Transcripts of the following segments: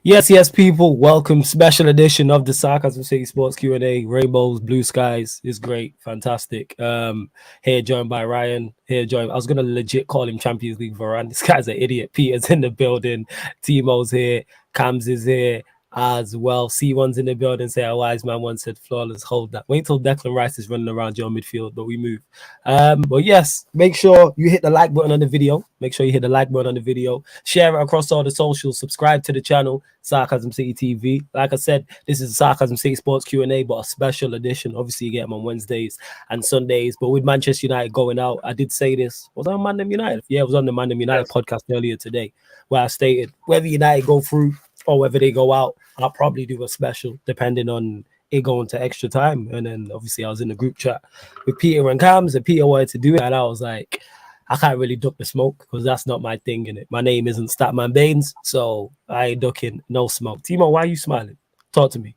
Yes, people. Welcome. Special edition of the Sarcasm City Sports Q&A. Rainbows, blue skies is great, fantastic. Here joined by Ryan. Here joined. I was gonna legit call him Champions League Varane. This guy's an idiot. Peter's in the building. Timo's here. Cams is here as well. C1's in the building. Say a wise man once said, flawless. Hold that. Wait till Declan Rice is running around your midfield, but we move. But yes, make sure you hit the like button on the video. Make sure you hit the like button on the video. Share it across all the socials. Subscribe to the channel, Sarcasm City TV. Like I said, this is Sarcasm City Sports Q&A, but a special edition. Obviously, you get them on Wednesdays and Sundays. But with Manchester United going out, I did say this. Was I on Mandem United? Yeah, it was on the Mandem United podcast earlier today, where I stated whether United go through or whether they go out, I'll probably do a special depending on it going to extra time. And then obviously I was in the group chat with Peter and Cams, and Peter wanted to do it, and I was like, I can't really duck the smoke because that's not my thing in it. My name isn't Statman Baines, so I ain't ducking no smoke. Timo, why are you smiling? Talk to me.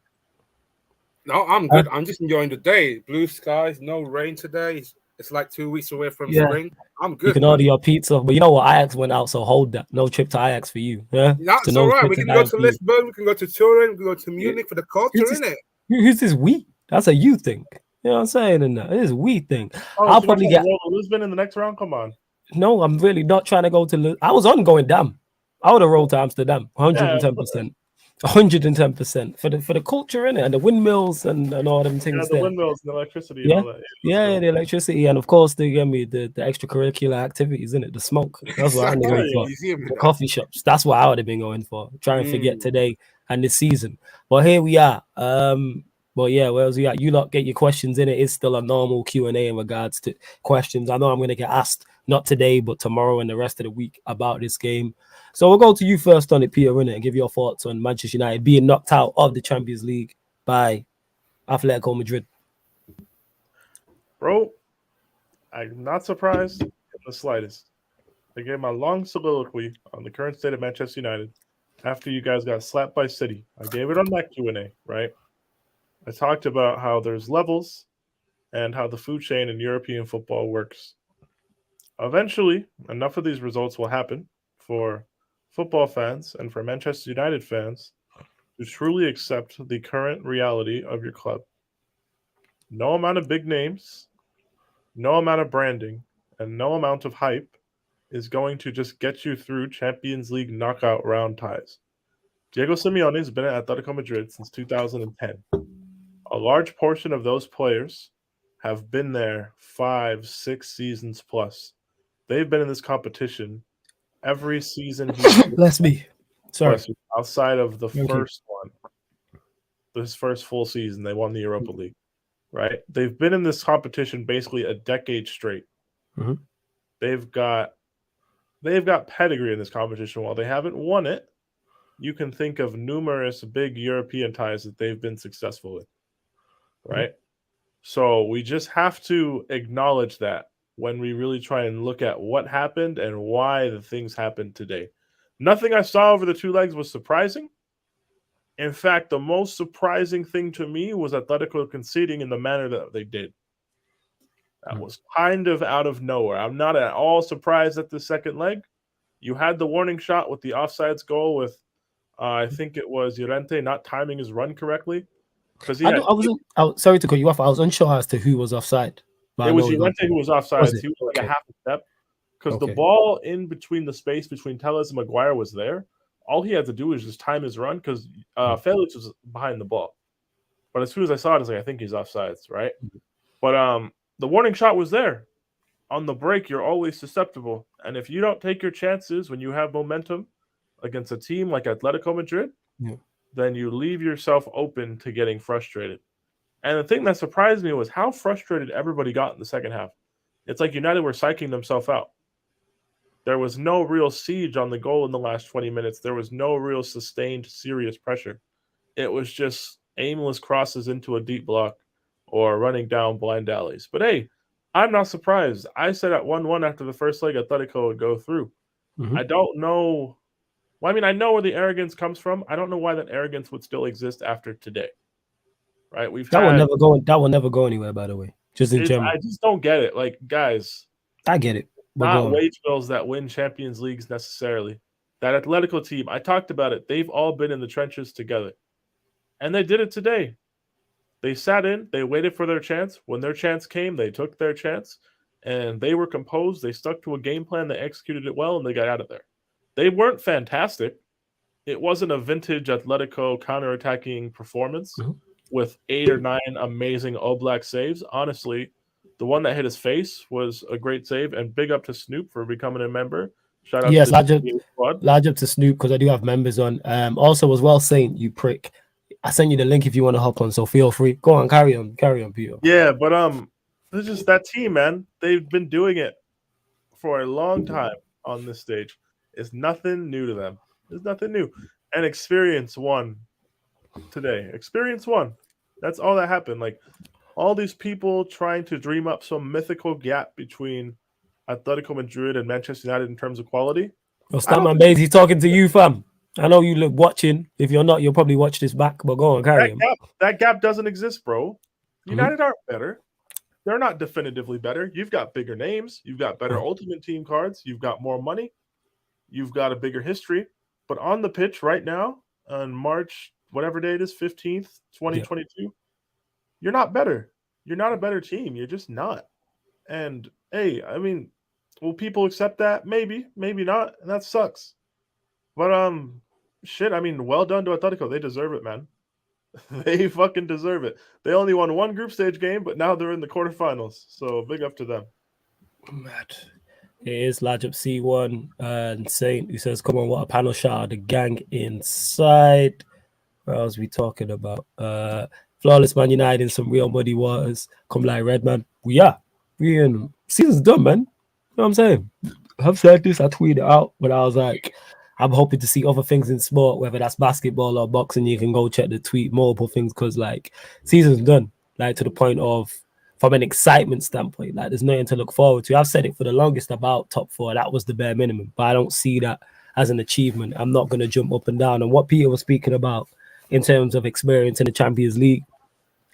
No, I'm good. I'm just enjoying the day. Blue skies, no rain today. It's like 2 weeks away from spring. I'm good. You can order your pizza, but you know what? Ajax went out, so hold that. No trip to Ajax for you. Yeah, that's all right. We can go to Lisbon. We can go to Turin. We can go to Munich for the culture, isn't it? Who's this we? That's a you thing. You know what I'm saying? And it is we thing. I'll probably get Lisbon in the next round. Come on. No, I'm really not trying to go to. I was on going down. I would have rolled to Amsterdam, 110%. 110% for the culture in it, and the windmills and all them things. The windmills and the electricity. Yeah, and all that. Yeah, the electricity, and of course they give me the extracurricular activities in it. The smoke. That's what I'm going for. The coffee shops. That's what I would have been going for. Try and forget today and this season. But here we are. But yeah, where else we at? You lot get your questions in it. It's still a normal Q&A in regards to questions. I know I'm going to get asked not today, but tomorrow and the rest of the week about this game. So we'll go to you first on it, Peter, innit, and give your thoughts on Manchester United being knocked out of the Champions League by Atletico Madrid. Bro, I'm not surprised in the slightest. I gave my long soliloquy on the current state of Manchester United after you guys got slapped by City. I gave it on that Q&A, right? I talked about how there's levels and how the food chain in European football works. Eventually, enough of these results will happen for football fans and for Manchester United fans to truly accept the current reality of your club. No amount of big names, no amount of branding, and no amount of hype is going to just get you through Champions League knockout round ties. Diego Simeone has been at Atletico Madrid since 2010. A large portion of those players have been there 5-6 seasons plus. They've been in this competition every season. Bless me. Sorry. Outside of the first one, this first full season, they won the Europa League, right? They've been in this competition basically a decade straight. Mm-hmm. They've got pedigree in this competition. While they haven't won it, you can think of numerous big European ties that they've been successful with, right? So we just have to acknowledge that when we really try and look at what happened and why the things happened today. Nothing I saw over the two legs was surprising. In fact, the most surprising thing to me was Atletico conceding in the manner that they did. That was kind of out of nowhere. I'm not at all surprised at the second leg. You had the warning shot with the offsides goal with, I think it was Llorente not timing his run correctly. Sorry to cut you off. I was unsure as to who was offside. It was Llorente who was offside. He was like a half a step. Because the ball in between the space between Telles and Maguire was there. All he had to do was just time his run because Felix was behind the ball. But as soon as I saw it, I was like, I think he's offsides, right? But the warning shot was there. On the break, you're always susceptible. And if you don't take your chances when you have momentum against a team like Atletico Madrid, then you leave yourself open to getting frustrated. And the thing that surprised me was how frustrated everybody got in the second half. It's like United were psyching themselves out. There was no real siege on the goal in the last 20 minutes. There was no real sustained, serious pressure. It was just aimless crosses into a deep block or running down blind alleys. But hey, I'm not surprised. I said at 1-1 after the first leg, Atletico would go through. I don't know. Well, I mean, I know where the arrogance comes from. I don't know why that arrogance would still exist after today. Right? That will never go anywhere, by the way. Just in general. I just don't get it. Like, guys. I get it. Not wage bills that win Champions Leagues necessarily. That Atletico team, I talked about it. They've all been in the trenches together. And they did it today. They sat in, they waited for their chance. When their chance came, they took their chance. And they were composed. They stuck to a game plan. They executed it well, and they got out of there. They weren't fantastic. It wasn't a vintage Atletico counterattacking performance with 8 or 9 amazing Oblak saves. Honestly, the one that hit his face was a great save, and big up to Snoop for becoming a member. Shout out to large up to Snoop, because I do have members on. Also as well, Saint, you prick. I send you the link if you want to hop on, so feel free. Go on, carry on, Peter. Yeah, but this is that team, man. They've been doing it for a long time on this stage. It's nothing new to them. There's nothing new. And experience won today. Experience won. That's all that happened. Like, all these people trying to dream up some mythical gap between Atletico Madrid and Manchester United in terms of quality. Well, Stanman Bays, he's talking to you, fam. I know you look watching. If you're not, you'll probably watch this back, but go on, carry on. That gap doesn't exist, bro. United aren't better. They're not definitively better. You've got bigger names. You've got better Ultimate Team cards. You've got more money. You've got a bigger history. But on the pitch right now, on March, whatever day it is, 15th, 2022, you're not better. You're not a better team. You're just not. And, hey, I mean, will people accept that? Maybe. Maybe not. And that sucks. But, shit, I mean, well done to Atletico. They deserve it, man. They fucking deserve it. They only won one group stage game, but now they're in the quarterfinals. So big up to them. Mad. It is large up C1 and Saint, who says, come on, what a panel shot of the gang inside. What else are we talking about? Flawless Man United in some real muddy waters. Come like Redman. We in season's done, man. You know what I'm saying? I've said this, I tweeted it out, but I was like, I'm hoping to see other things in sport, whether that's basketball or boxing. You can go check the tweet, multiple things, because like season's done, like to the point of, from an excitement standpoint, like there's nothing to look forward to. I've said it for the longest about top 4. That was the bare minimum, but I don't see that as an achievement. I'm not going to jump up and down. And what Peter was speaking about in terms of experience in the Champions League,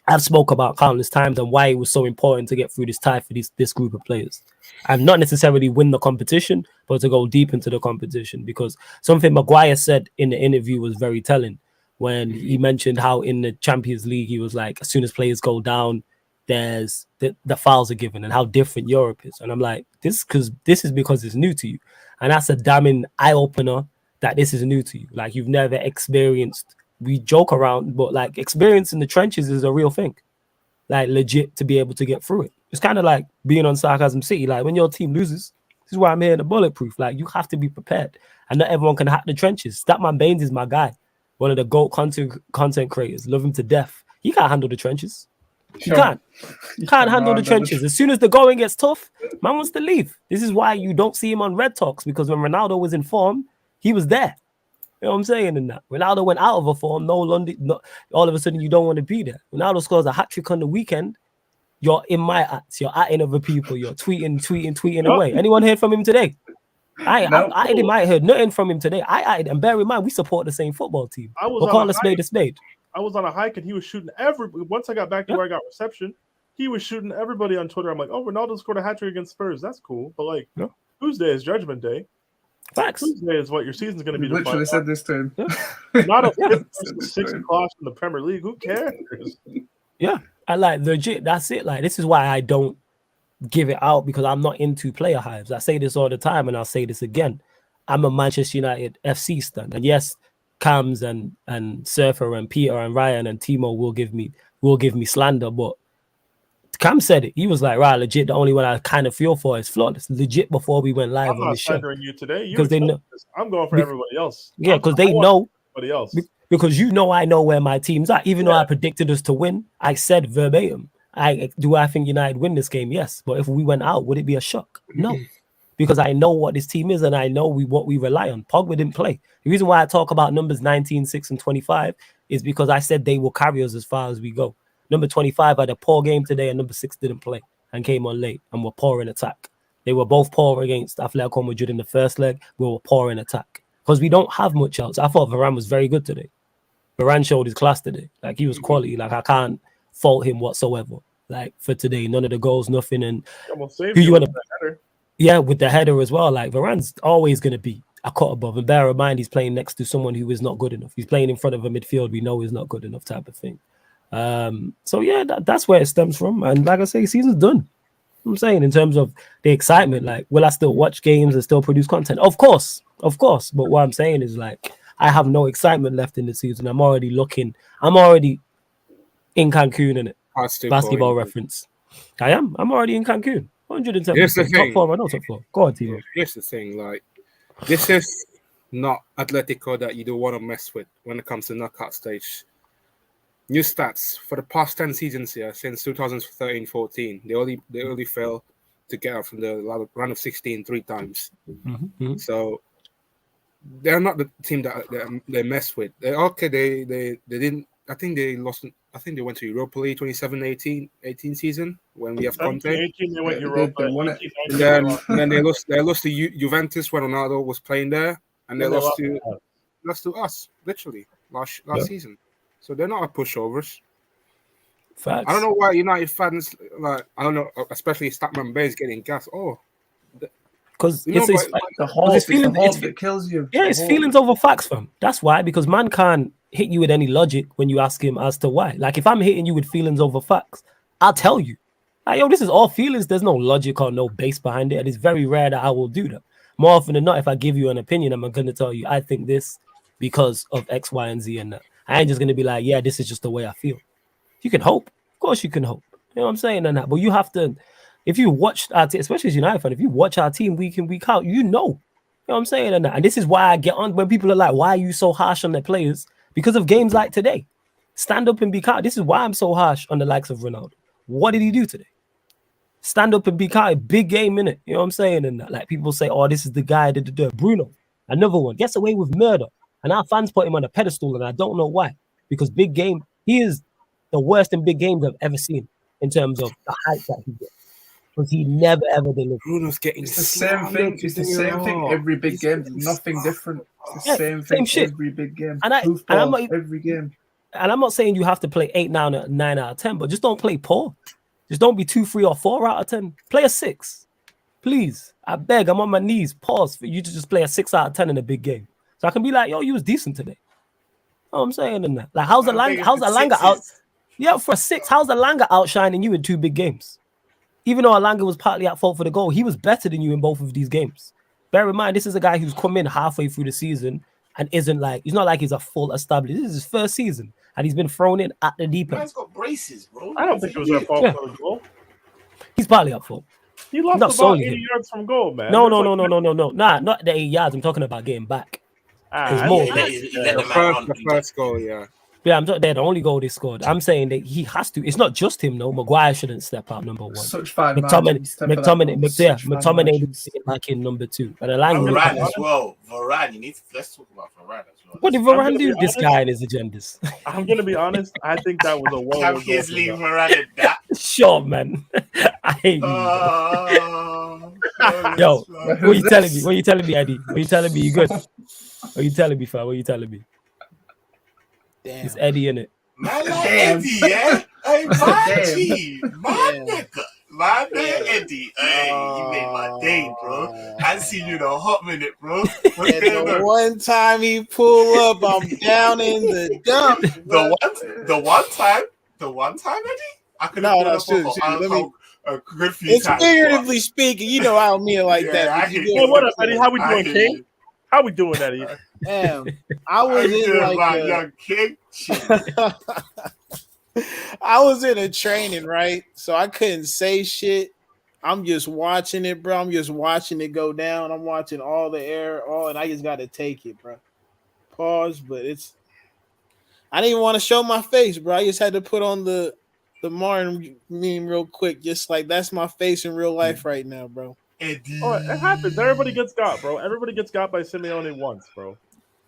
I've spoke about countless times and why it was so important to get through this tie for this group of players. And not necessarily win the competition, but to go deep into the competition. Because something Maguire said in the interview was very telling when he mentioned how in the Champions League, he was like, as soon as players go down, there's the fouls are given, and how different Europe is. And I'm like, this is because it's new to you. And that's a damning eye-opener that this is new to you. Like, you've never experienced, we joke around, but like experience in the trenches is a real thing. Like, legit, to be able to get through it. It's kind of like being on Sarcasm City. Like, when your team loses, this is why I'm here in the bulletproof. Like, you have to be prepared. And not everyone can hack the trenches. Statman Baines is my guy. One of the GOAT content creators. Love him to death. He can't handle the trenches. You can't handle the trenches. As soon as the going gets tough, man wants to leave. This is why you don't see him on Red Talks, because when Ronaldo was in form, he was there. You know what I'm saying? In that Ronaldo went out of a form, all of a sudden you don't want to be there. Ronaldo scores a hat-trick on the weekend, you're in my ads, you're atting other people, you're tweeting away. Anyone heard from him today? I heard nothing from him today. And bear in mind, we support the same football team. We'll call a spade a spade. I was on a hike and he was shooting once I got back to where I got reception, he was shooting everybody on Twitter. I'm like, oh, Ronaldo scored a hat-trick against Spurs. That's cool. But like, Tuesday is Judgment Day. Facts. Tuesday is what your season's going to be. Literally said this to him. Not a 6 o'clock in the Premier League. Who cares? Yeah, I like legit. That's it. Like, this is why I don't give it out, because I'm not into player hives. I say this all the time, and I'll say this again. I'm a Manchester United FC stan, and yes, Cams and Surfer and Peter and Ryan and Timo will give me slander, but Cam said it. He was like, right, legit, the only one I kind of feel for is Flawless. Legit, before we went live on the show. I'm not slandering you today. Because they know. I'm going for everybody else. Yeah, because they know. Everybody else. Because I know where my team's at. Even though I predicted us to win, I said verbatim, I think United win this game? Yes. But if we went out, would it be a shock? No. Because I know what this team is and I know what we rely on. Pogba didn't play. The reason why I talk about numbers 19, 6, and 25 is because I said they will carry us as far as we go. Number 25 had a poor game today, and number 6 didn't play and came on late and were poor in attack. They were both poor against Atletico Madrid in the first leg. We were poor in attack because we don't have much else. I thought Varane was very good today. Varane showed his class today. Like, he was quality. Like, I can't fault him whatsoever. Like, for today, none of the goals, nothing. And who you want to? Yeah, with the header as well. Like, Varane's always going to be a cut above. And bear in mind, he's playing next to someone who is not good enough. He's playing in front of a midfield we know is not good enough, type of thing. So yeah, that's where it stems from. And like I say, season's done. I'm saying in terms of the excitement, like, will I still watch games and still produce content? Of course. But what I'm saying is, like, I have no excitement left in the season. I'm already in Cancun, in it. Basketball reference. I am. I'm already in Cancun. 110%. Here's the thing. Top 4, I know top 4. Go on, Timo. Here's the thing. Like, this is not Atletico that you don't want to mess with when it comes to knockout stage. New stats for the past 10 seasons here, since 2013-14, they only failed to get out from the round of 16 3 times. Mm-hmm. So they're not the team that they mess with. They didn't. I think they lost. I think they went to Europa League 2017-18 season when we have Conte. 18, they went Europa. They won it. And then they lost to Juventus when Ronaldo was playing there, and they lost to us literally last season. So they're not pushovers. Facts. I don't know why United fans, like, I don't know, especially Statman Bay is getting gas. Oh, because the hope that kills you. Yeah, it's feelings over facts, fam. That's why, because man can't hit you with any logic when you ask him as to why. Like, if I'm hitting you with feelings over facts, I'll tell you. Like, yo, this is all feelings. There's no logic or no base behind it. And it's very rare that I will do that. More often than not, if I give you an opinion, I'm going to tell you, I think this because of X, Y, and Z and that. I ain't just going to be like, yeah, this is just the way I feel. You can hope. Of course you can hope. You know what I'm saying? And that. But you have to, if you watch our team, especially as United fan, if you watch our team week in, week out, you know. You know what I'm saying? And that. And this is why I get on when people are like, why are you so harsh on the players? Because of games like today. Stand up and be calm. This is why I'm so harsh on the likes of Ronaldo. What did he do today? Stand up and be calm. Big game, innit? You know what I'm saying? And that. Like, people say, oh, this is the guy that Bruno, another one, gets away with murder. And our fans put him on a pedestal, and I don't know why. Because big game, he is the worst in big games I've ever seen in terms of the hype that he gets. Because he never ever delivered. Bruno's getting the same thing. It's the same thing every big game. Nothing different. It's the same thing every big game. And I'm not, every game. And I'm not saying you have to play 8, 9 out of 10, but just don't play poor. Just don't be 2, 3, or 4 out of 10. Play a 6. Please. I beg, I'm on my knees. Pause for you to just play a 6 out of 10 in a big game. So I can be like, yo, you was decent today. You know what I'm saying? In that. Like, how's Alanga out? Yeah, for a 6, how's Alanga outshining you in 2 big games? Even though Alanga was partly at fault for the goal, he was better than you in both of these games. Bear in mind, this is a guy who's come in halfway through the season and isn't like, he's not like he's a full established. This is his first season, and he's been thrown in at the deep end. Man's got braces, bro. I don't think it was at fault for the goal. He's partly at fault. He lost not about 80 yards from goal, man. No. Nah, not the 80 yards. I'm talking about getting back. The first goal, yeah. Yeah, I'm not there. The only goal they scored. I'm saying that he has to. It's not just him, no. Maguire shouldn't step out number 1. Such fine McTominay needs to get back in number 2. And Varane as well. Varane, let's talk about Varane as well. What did Varane do? This guy and his agendas. I'm gonna be honest. I think that was a well. Champions League Varane. That sure, man. I hate you. Yo, what are you telling me? What are you telling me, Eddie? What are you telling me? You good? What are you telling me, fam? What are you telling me? Damn. It's Eddie in it. Man, like Eddie, yeah? Hey, my G, my nigga. My man Eddie. Hey, you made my day, bro. I seen you in a hot minute, bro. The one time he pull up, I'm down in the dump. The one time, Eddie? I could have a good few it's times. It's figuratively speaking. You know I don't mean it like that. Hey, what up, Eddie? How we doing, King? How we doing, Eddie? Damn, I was in like young king. I was in a training, right? So I couldn't say shit. I'm just watching it, bro. I'm just watching it go down. I'm watching all the air, and I just got to take it, bro. Pause, but I didn't even want to show my face, bro. I just had to put on the Martin meme real quick, just like that's my face in real life right now, bro. Eddie. Oh, it happens. Everybody gets got, bro. Everybody gets got by Simeone once, bro.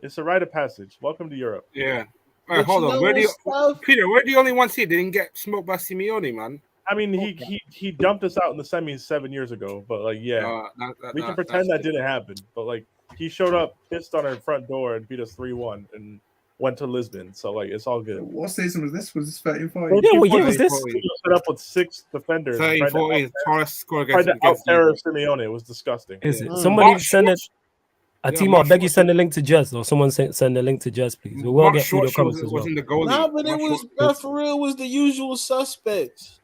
It's a rite of passage. Welcome to Europe. Yeah. All right, hold on. Peter, we're the only ones here that didn't get smoked by Simeone, man. I mean, he dumped us out in the semis 7 years ago, but like, yeah, we can pretend that didn't happen. But like, he showed up, pissed on our front door, and beat us 3-1, and went to Lisbon. So like, it's all good. What season was this? Was this 13-14? Yeah, what year was this? We set up with 6 defenders. 13-14. Torres scored against Simeone. It was disgusting. Is it? Somebody send it. Timo, I beg you send the link to Jez, or someone send the link to Jez, please. We will get through the comments as well. In the goalie. Nah, but it was for real. It was the usual suspects.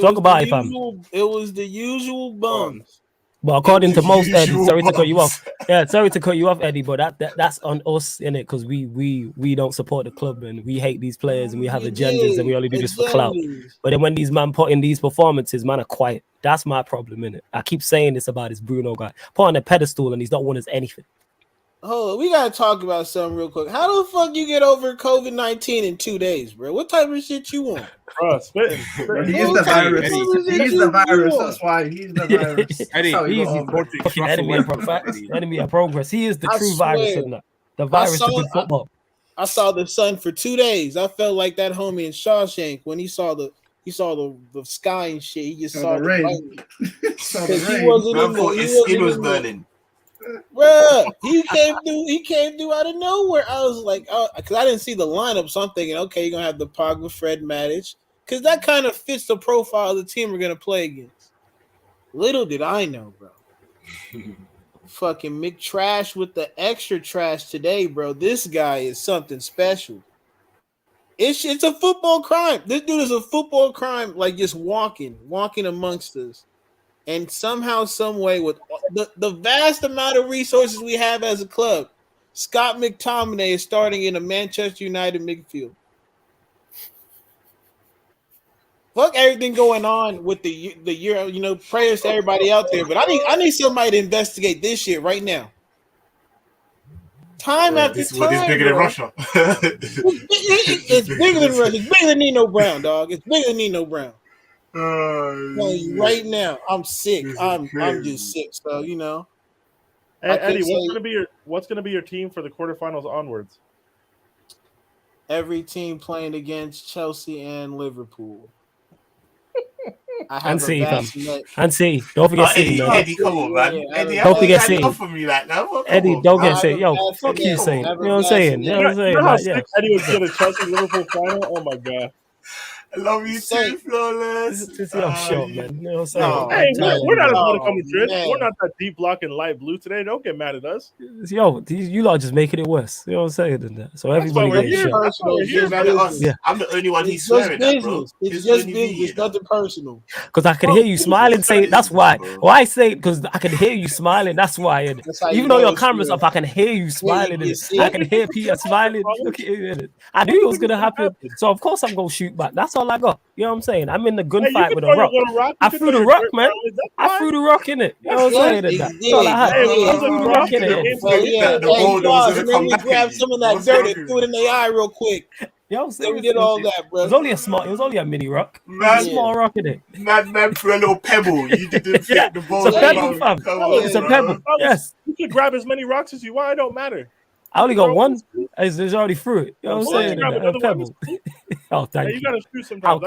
Talk about it, fam. It was the usual bums. But according to most, Eddie, sorry to cut you off. Yeah, sorry to cut you off, Eddie. But that's on us, innit? Because we don't support the club and we hate these players and we have agendas and we only do this for clout. But then when these man put in these performances, man are quiet. That's my problem, innit? I keep saying this about this Bruno guy. Put on a pedestal and he's not won us anything. Oh, we gotta talk about something real quick. How the fuck you get over COVID-19 in 2 days, bro? What type of shit you want? Bro, spitting. He's the virus. He's the virus. That's why he's the virus. Eddie, enemy of progress. He is the true virus in that. The virus of good football. I saw the sun for 2 days. I felt like that homie in Shawshank when he saw the sky and shit. He just saw the rain. His skin was burning. Bruh, he came through out of nowhere. I was like, because I didn't see the lineup, so I'm thinking, okay, you're gonna have the Pogba, Fred, Matic, because that kind of fits the profile of the team we're gonna play against. Little did I know, bro. Fucking McTrash with the extra trash today, bro. This guy is something special. It's a football crime. This dude is a football crime, like just walking amongst us. And somehow, some way, with the vast amount of resources we have as a club, Scott McTominay is starting in a Manchester United midfield. Fuck everything going on with the Euro, prayers to everybody out there. But I need somebody to investigate this shit right now. Time after time. It's bigger than Russia. It's bigger than Russia. It's bigger than Nino Brown, dog. It's bigger than Nino Brown. Right now, I'm sick. I'm just sick. So Hey, Eddie, what's gonna be your team for the quarterfinals onwards? Every team playing against Chelsea and Liverpool. And C. Don't forget C. Eddie, come on, man. Eddie, don't forget C. Eddie, don't get C. Yo, fuck you saying. You know what I'm saying? You know what I'm saying? How sick Eddie would get a Chelsea Liverpool final? Oh my god. I love you too, Flawless. This is short, man. You know what I'm saying? Hey, we're not Atletico Madrid. We're not that deep block and light blue today. Don't get mad at us. Yo, you lot just making it worse. You know what I'm saying? So everybody gets shit. I'm the only one he's swearing at, bro. It's just business. It's nothing personal. Because I can hear you smiling, saying that's why. Why I say it? Because I can hear you smiling. That's why. Even though your camera's off, I can hear you smiling. I can hear Peter smiling. Look at it. I knew it was gonna happen. So of course I'm gonna shoot back. That's all I got. You know what I'm saying? I'm in the gunfight with a rock. I threw the rock, man. I threw the rock in it. You know what I'm saying? That's all I had. I threw the rock in it. Then we grabbed some of that dirt and threw it in their eye real quick. Yo, so we did all that, bro. It was only a mini rock. Small rock in it. Man threw a little pebble. You didn't fit the ball. It's a pebble, fam. It's a pebble. Yes. You can grab as many rocks as you want. It don't matter. I only got one. There's already through it. You know what I'm saying? A pebble. Oh, thank you. You gotta shoot sometimes.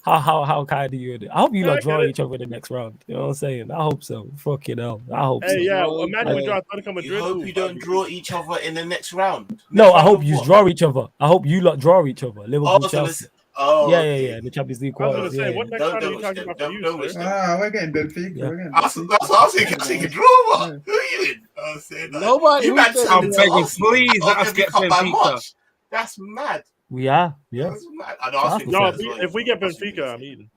How kind of you? I hope you not draw each other in the next round. You know what I'm saying? I hope so. Fucking hell. I hope so. Hey, yeah. Imagine we draw Atletico Madrid. You hope you don't draw each other in the next round. No, I hope you draw each other. I hope you lot draw each other. Liverpool, Chelsea. Oh, yeah. The Champions League quarters. I was gonna say, what next round are you talking about for you, sir? We're getting Benfica. Yeah. That's what I was thinking. Draw. Who are you in? I was saying that. Nobody. I'm begging, please let us get Benfica. That's mad. We are, yeah. If we get Benfica, I'm eating.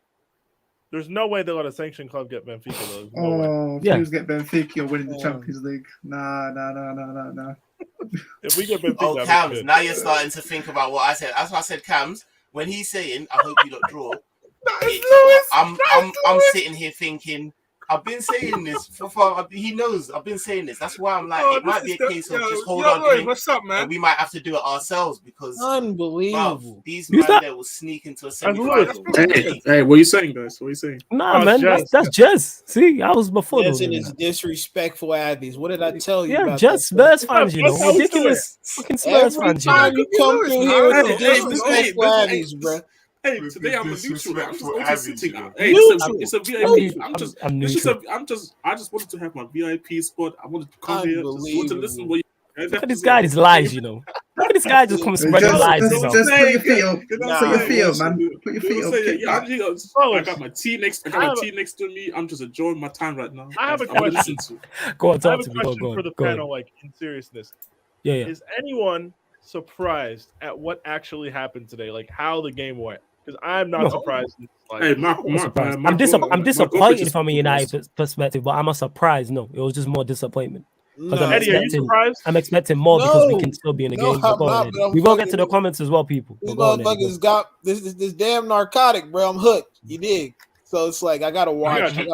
There's no way they let a sanctioned club get Benfica, though. If you get Benfica, you're winning the Champions League. Nah. If we get Benfica, Cams, now you're starting to think about what I said. That's why I said, Cams, when he's saying, I hope you don't draw, I'm sitting here thinking, I've been saying this he knows I've been saying this. That's why I'm like, it might be a case of just hold on. What's up, man? And we might have to do it ourselves because unbelievable. These men there will sneak into a semi-final. Hey, what are you saying, guys? What are you saying? Nah, man, that's Jez. See, I was before. Jez and his disrespectful Abbeys. What did I tell you? Yeah, Jez Spurs fans, ridiculous fucking Spurs fans. Every time you come through here with the disrespectful Abbeys, bro. Hey, today I'm a neutral. I'm just sitting out. Hey, it's a VIP. I just wanted to have my VIP spot. I wanted to come here. Just want to listen. Look at this guy, his lies, you know. Look at this guy just come spreading lies. Just put your feet up. Put your feet up, man. Put your feet up. I got my tea next. I got my tea next to me. I'm just enjoying my time right now. I have a question. Go on, talk I have to a me. question for the panel, like in seriousness. Yeah. Is anyone surprised at what actually happened today? Like how the game went? Because I'm not surprised. Hey, I'm disappointed from a United perspective, but I'm not surprised. No, it was just more disappointment. No. Eddie, are you surprised? I'm expecting more because we can still be in the game. We gonna get to the comments as well, people. These motherfuckers got this damn narcotic, bro. I'm hooked. You dig? So it's like I gotta watch. I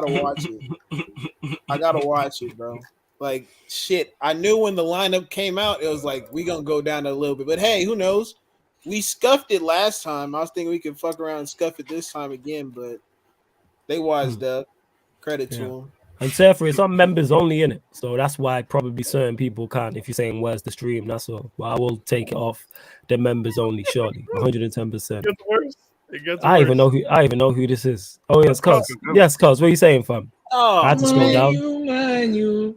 gotta watch it, bro. Like shit. I knew when the lineup came out, it was like we gonna go down a little bit. But hey, who knows? We scuffed it last time. I was thinking we could fuck around and scuff it this time again, but they wised up. Credit to them. And therefore, it's on members only in it, so that's why probably certain people can't. If you're saying where's the stream, that's all. But I will take it off the members only shortly, 110%. I even know who this is. Oh yes, cuz. Yes, cuz. What are you saying, fam? Oh, I had to scroll down. You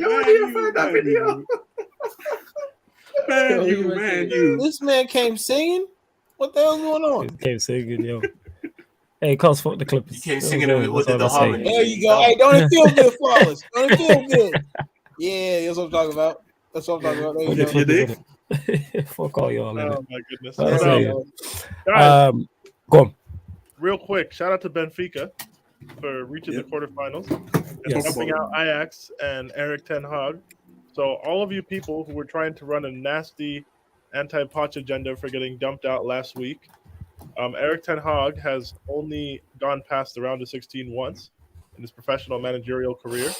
already find that video. Man, This man came singing. What the hell's going on? He came singing, yo. Hey, cuz, fuck the Clippers. You came singing it with the harmony. There you go. Hey, don't it feel good, flawless? Don't it feel good? Yeah, that's what I'm talking about. There you go. Fuck all y'all. Oh my goodness. Guys, go on. Real quick, shout out to Benfica for reaching the quarterfinals and helping out Ajax and Eric Ten Hag. So all of you people who were trying to run a nasty anti-Poch agenda for getting dumped out last week, Eric Ten Hag has only gone past the round of 16 once in his professional managerial career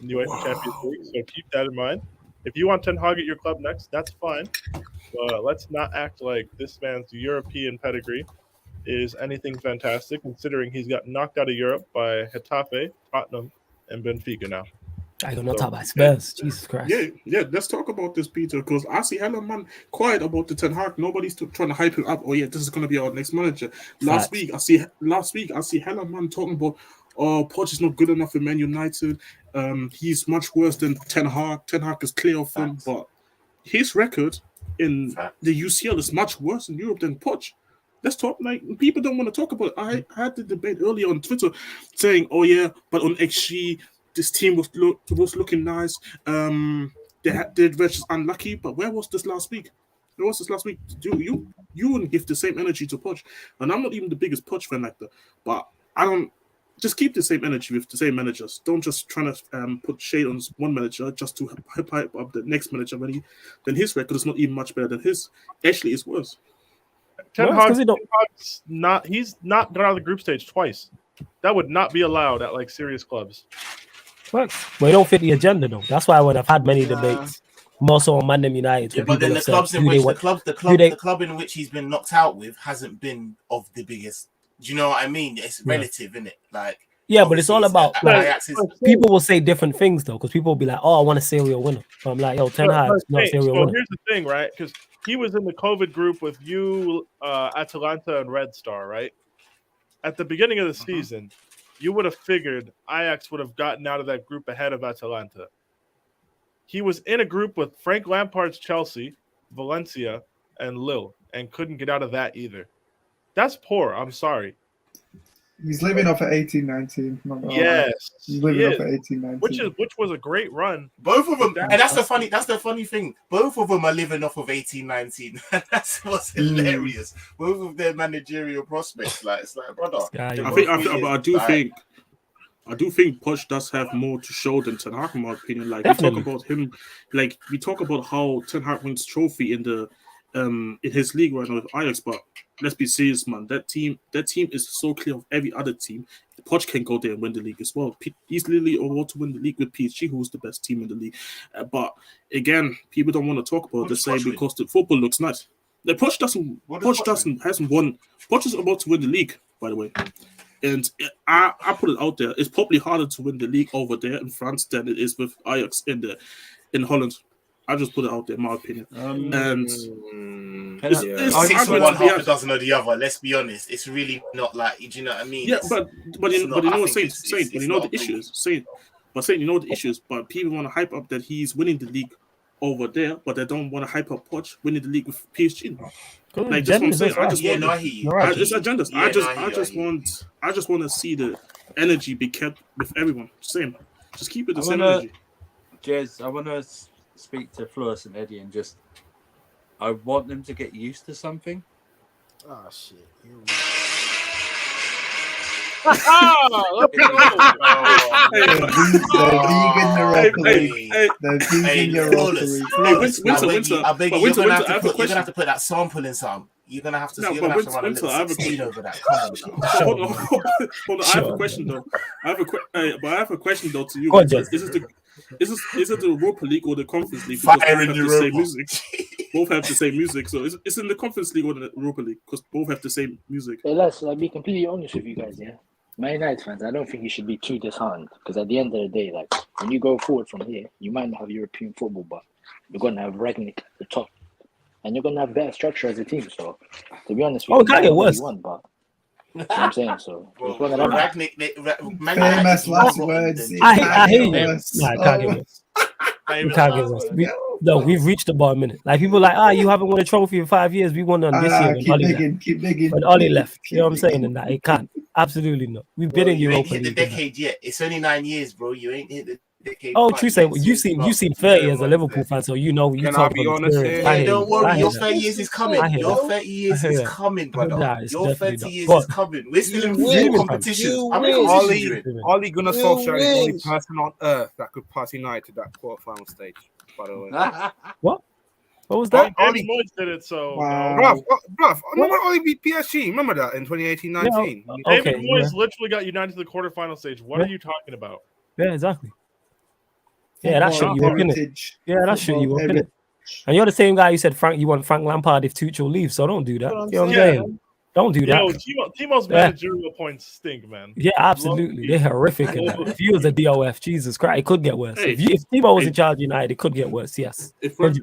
in the UEFA Champions League. So keep that in mind. If you want Ten Hag at your club next, that's fine. But let's not act like this man's European pedigree is anything fantastic, considering he's got knocked out of Europe by Getafe, Tottenham, and Benfica now. I don't know about Spurs. Jesus Christ. Yeah. Let's talk about this, Peter, because I see hella man quiet about the Ten Hag. Nobody's trying to hype him up. Oh yeah, this is gonna be our next manager. Last week I see hella man talking about Poch is not good enough in Man United. He's much worse than Ten Hag. Ten Hag is clear of him, but his record in the UCL is much worse in Europe than Poch. Let's talk. Like, people don't want to talk about it. I had the debate earlier on Twitter saying, "Oh yeah, but on XG, this team was looking nice. They were just unlucky." But where was this last week? Where was this last week? You wouldn't give the same energy to Poch, and I'm not even the biggest Poch fan like that. But I don't. Just keep the same energy with the same managers. Don't just try to put shade on one manager just to hype up the next manager when his record is not even much better than his. Actually, it's worse. Ten Hag's not. He's not got out of the group stage twice. That would not be allowed at like serious clubs. Well, it don't fit the agenda though. That's why I would have had many debates. More so on Man United. Yeah, but then the clubs in which the club in which he's been knocked out with hasn't been of the biggest. Do you know what I mean? It's relative, isn't it? Like but it's all about people will say different things though, because people will be like, "Oh, I want a serial winner." So I'm like, "Yo, Ten Hag's not a serial winner." Here's the thing, right? Because he was in the COVID group with you, Atalanta, and Red Star, right? At the beginning of the season, you would have figured Ajax would have gotten out of that group ahead of Atalanta. He was in a group with Frank Lampard's Chelsea, Valencia, and Lille, and couldn't get out of that either. That's poor. I'm sorry. He's living off at 18-19. Yes, he's living off at 18-19, which was a great run. Both of them, and that's the funny thing. Both of them are living off of 18-19. That's what's hilarious. Both of their managerial prospects, like it's like, brother. I do think Poch does have more to show than Ten Hag, in my opinion. Like we talk about him, like we talk about how Ten Hag wins trophy in his league right now with Ajax, but let's be serious, man. That team is so clear of every other team. Poch can go there and win the league as well. He's literally about to win the league with PSG, who's the best team in the league. But again, people don't want to talk about the same because the football looks nice. The Poch hasn't won. Poch is about to win the league, by the way. And I put it out there. It's probably harder to win the league over there in France than it is with Ajax in Holland. I just put it out there, in my opinion. It's 6 for one, half a dozen of the other. Let's be honest. It's really not like, do you know what I mean? Yeah, but you know what I'm saying? But you know the issue is saying But saying, you know, the issues, but people want to hype up that he's winning the league over there, but they don't want to hype up Poch winning the league with PSG. Like, just what I'm saying, I just want it's agendas. I just want to see the energy be kept with everyone. Same. Just keep it the same energy. Jez, I want to speak to Flores and Eddie and just, I want them to get used to something. Oh shit! I beg you, you're gonna have to put that sample in some. You're gonna have to. You're gonna have to run a little 16 over that. Hold on. I have a question though. I have a question though to you. Is it the Europa League or the Conference League? Both have the same music. Both have the same music. So it's in the Conference League or the Europa League because both have the same music. Hey, let's be completely honest with you guys, yeah. Man United fans, I don't think you should be too disheartened because at the end of the day, like when you go forward from here, you might not have European football, but you're gonna have Ragnick at the top, and you're gonna have better structure as a team. So, to be honest, it can't get worse. But you know what I'm saying, so it's one of them. Famous last words. I hate you. Nah, it can't get worse. It can't get worse. We've reached the bottom minute. Like people are like, you haven't won a trophy in 5 years. We won one this year. Keep digging. When Ollie left, you know what I'm saying? And that it can't. Absolutely not. We've been in Europa League. You ain't hit the decade yet. It's only 9 years, bro. You ain't hit the decade. Oh, true. Say you've seen 30 as a Liverpool fan, so you know. Can I be honest here? Don't worry, your 30 years is coming. Your 30 years is coming, brother. Your 30 years is coming. We're still in full competition. Ollie Gunnar Solskjaer is the only person on earth that could pass United to that quarterfinal stage. By the way, what was that? David Moyes did it, so bruv. Remember Ollie beat PSG? Remember that in 2018-19? David Moyes literally got United to the quarterfinal stage. What are you talking about? Yeah, exactly. Yeah, that shit you up in it. Yeah, that shit you up in it. And you're the same guy who said you want Frank Lampard if Tuchel leaves, so don't do that. You know what I'm saying? Don't do that. Timo's managerial points stink, man. Yeah, absolutely. They're horrific. If he was a DOF, Jesus Christ, it could get worse. If Timo was in charge of United, it could get worse. Yes, 100%.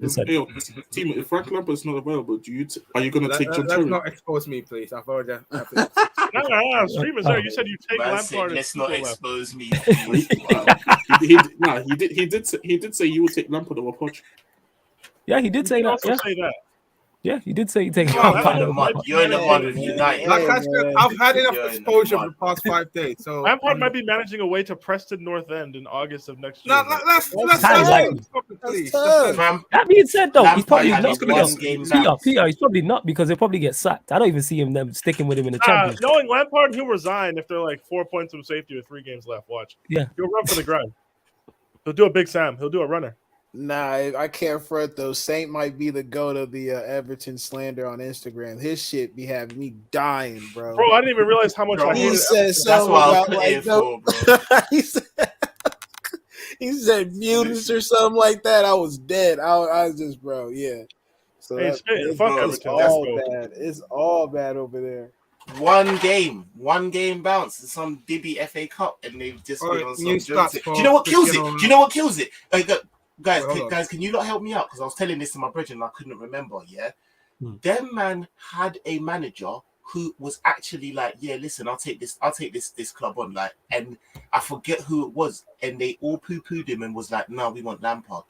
Timo, if Frank Lampard's not available, are you going to take John Terry? Let's not expose me, please. I've already. No. Streamers there. You said you take Lampard. Let's not expose me. He did say you would take Lampard over Poch. Yeah, he did say that. Yeah, he did say he'd take Lampard. You're in the mud with United. Like I said, I've had enough exposure for the past 5 days. So Lampard might be managing away to Preston North End in August of next year. Let's that being said, though, he's probably not going to Peter. He's probably not because they'll probably get sacked. I don't even see them sticking with him in the Championship. Knowing Lampard, he'll resign if they're like 4 points of safety with 3 games left. Watch. Yeah, he'll run for the ground. He'll do a Big Sam. He'll do a runner. Nah, I can't front though. Saint might be the goat of the Everton slander on Instagram. His shit be having me dying, bro. Bro, I didn't even realize how much I hated it. That's what I was bro. he said mutants or something like that. I was dead. I was just, bro, yeah. So it's all bad. It's all bad over there. One game bounce, some Dibby FA Cup, and they've just been on some jokes. Do you know what kills it? Guys, can you not help me out? Because I was telling this to my brother and I couldn't remember. Yeah, them man had a manager who was actually like, yeah, listen, I'll take this club on, like, and I forget who it was, and they all poo-pooed him and was like, no, we want Lampard,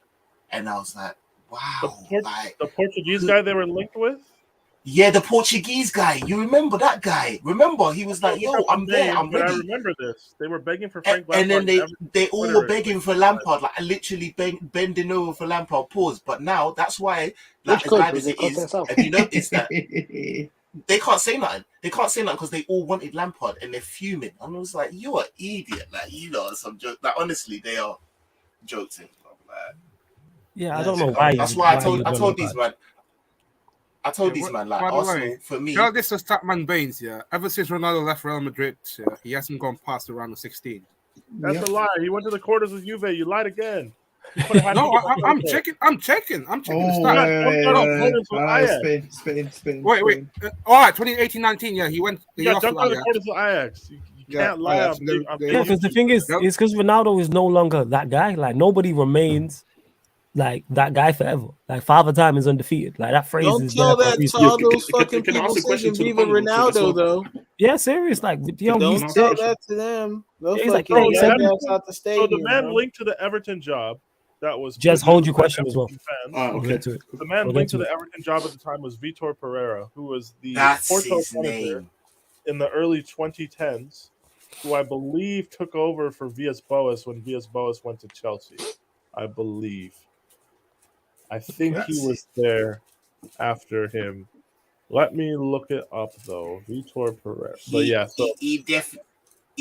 and I was like, wow, the Portuguese guy they were linked with. Yeah, the Portuguese guy. You remember that guy? Remember, he was like, "Yo, I'm there. I'm ready." I remember this. They were begging for Frank Lampard. And then they all were begging for Lampard, like literally bending over for Lampard. Pause. But now that's why, like, as bad as it is, have you noticed that they can't say nothing? They can't say nothing because they all wanted Lampard and they're fuming. And I was like, "You're an idiot!" Like, you know, some joke. Like, honestly, they are joking. Like, yeah, I don't know why. That's why I told these man. I told these man, like, Arsenal, for me... Tell this to Statman Baines, yeah. Ever since Ronaldo left Real Madrid, he hasn't gone past the round of 16. That's a lie. He went to the quarters with Juve. You lied again. No, I'm checking. I'm checking the stats. Wait. All right, 2018-19, yeah, he went... Jump out of the quarters with Ajax. You can't lie. Yeah, because the thing is, it's because Ronaldo is no longer that guy. Like, nobody remains like that guy forever. Like Father Time is undefeated. Like that phrase Don't is tell there for a that to reason. all those Can I fucking ask people a question singing to the Viva panel as Ronaldo well? though. Yeah, serious. Like, yo, Don't he's tell that to them. They'll he's like, fucking yeah, get ass out the So stadium. the man bro. linked to the Everton job that was just hold your question as well. fans. Okay. To it. The man We'll linked get to to the Everton job at the time was Vitor Pereira, who was the That's Porto his manager name. in the early 2010s, who I believe took over for Villas-Boas when Villas-Boas went to Chelsea. I believe. I think he was there after him. Let me look it up though. Vitor Pereira. But yeah, so He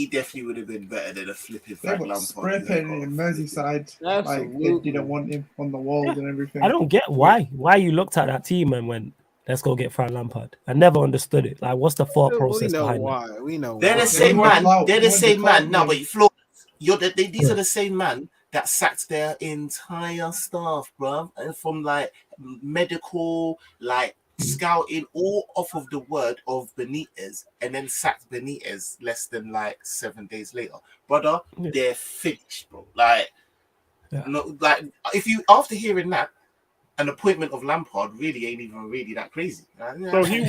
definitely would have been better than a flipping They Frank were Lampard. spray painting in Merseyside. Like they Absolutely. didn't want him on the walls and everything. I don't get why you looked at that team and went, let's go get Frank Lampard. I never understood it. Like, what's the thought We process know behind why. that? We know They're why. the same man. They're the same man. No, No, but Flo, these Yeah. are the same man that sacked their entire staff, bruv. And from like medical, like scouting, all off of the word of Benitez, and then sacked Benitez less than like 7 days later. Brother, Yeah. they're finished, bro. Like, Yeah. no, like if you after hearing that, an appointment of Lampard really ain't even really that crazy. So he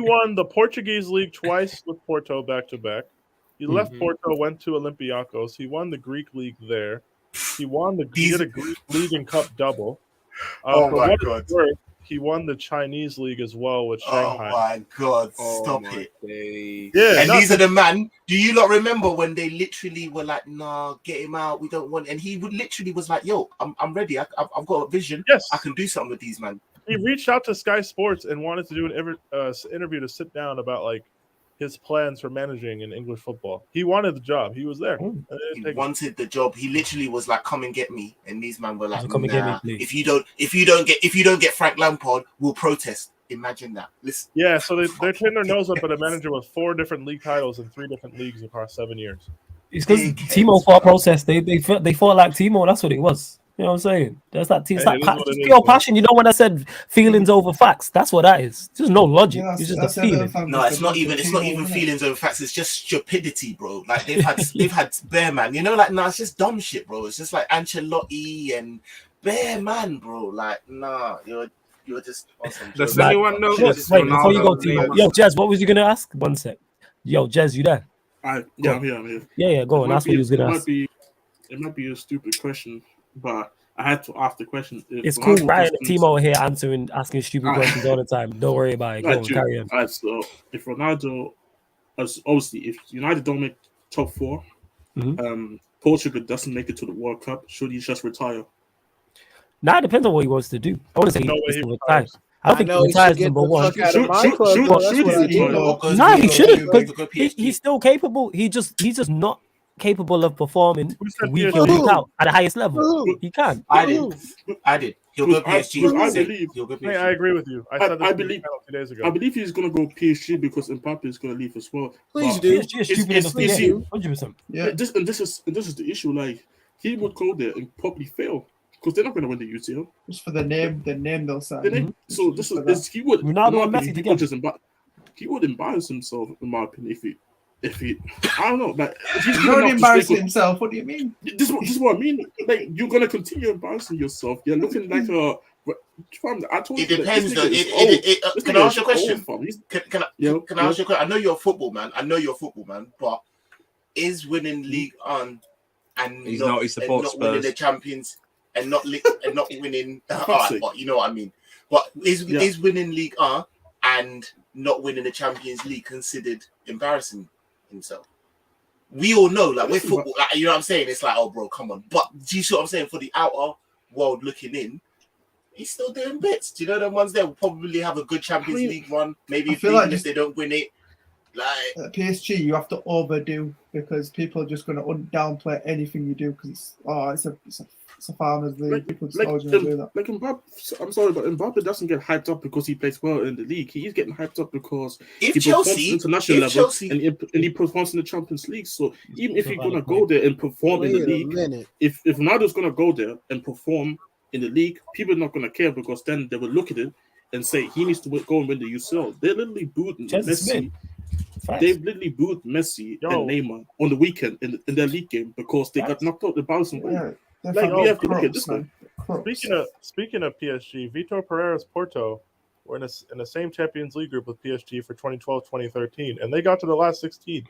won the Portuguese league twice with Porto back to back. He left Porto, went to Olympiacos. He won the Greek league there. He did a Greek league and cup double. Oh for my what God. it's worth, he won the Chinese league as well with Shanghai. Oh my God! Stop it. Yeah, and these are the man. Do you not remember when they literally were like, "Nah, get him out. We don't want." And he would literally was like, "Yo, I'm ready. I've got a vision. Yes, I can do something with these man." He reached out to Sky Sports and wanted to do an interview to sit down about like his plans for managing in English football. He wanted the job. He was there. He wanted the job. He literally was like, "Come and get me." And these men were like, Come and get me, "Nah, please." if you don't get Frank Lampard, we'll protest." Imagine that. Listen. Yeah, so they turned their nose up at a manager with 4 different league titles in 3 different leagues across 7 years. It's because Timo fought process. They fought like Timo. That's what it was. You know what I'm saying? There's that team. It's pure passion. You know when I said feelings over facts? That's what that is. There's no logic. Yeah, it's just a feeling. No, it's not even feelings over facts. It's just stupidity, bro. Like they've had Bear Man. You know, like it's just dumb shit, bro. It's just like Ancelotti and Bear Man, bro. Like you're just awesome. Does anyone know? Wait, before you go, Timo. Yo, Jez, what was you gonna ask? 1 sec. Yo, Jez, you there? I'm here. Yeah, go on. That's what you was gonna ask. It might be a stupid question, but I had to ask the question. It's cool, Ryan and Timo are here asking stupid questions all the time. Don't worry about it. Go on, carry on. All right, so if Ronaldo, obviously, if United don't make top 4, Portugal doesn't make it to the World Cup, should he just retire? Now it depends on what he wants to do. I want to say he retires. I don't think he retires number 1. No, he shouldn't. But he's still capable. He's just not capable of performing week in, week out at the highest level. He can't. I did. He'll go PSG. I agree with you. I believe 2 days ago. I believe he's going to go PSG because Mbappe is going to leave as well. Please do. PSG is stupid enough to get you. 100%. Yeah. This is the issue. Like he would go there and probably fail because they're not going to win the UCL. Just for the name they'll sign. So this is he would Ronaldo and Messi together. He would embarrass himself, in my opinion, if he I don't know, like he's not embarrassing himself. What do you mean? This is what I mean. Like you're gonna continue embarrassing yourself. You're looking like a. I told it you depends. Can I ask you a question? Can I ask you a question? I know you're a football man, but is winning League On and he's not winning the Champions and not winning? But you know what I mean. But is winning League On and not winning the Champions League considered embarrassing himself? We all know, like, we're football, like, you know what I'm saying? It's like, oh, bro, come on. But do you see what I'm saying? For the outer world looking in, he's still doing bits. Do you know the ones there will probably have a good Champions League run? Maybe if they don't win it. Like PSG, you have to overdo because people are just going to downplay anything you do because it's a farmers league. People just always going to do that. Like Mbappe, I'm sorry, but Mbappe doesn't get hyped up because he plays well in the league. He's getting hyped up because he performs at international level and he performs in the Champions League. So even if he's going to go there and perform in the league, if Ronaldo's going to go there and perform in the league, people are not going to care because then they will look at it and say he needs to go and win the UCL. They literally booed Messi. They literally booed Messi and Neymar on the weekend in their league game because they got knocked out the Barcelona. Yeah, like we have to look at this one. Speaking of PSG, Vitor Pereira's Porto were in the same Champions League group with PSG for 2012-2013, and they got to the last 16.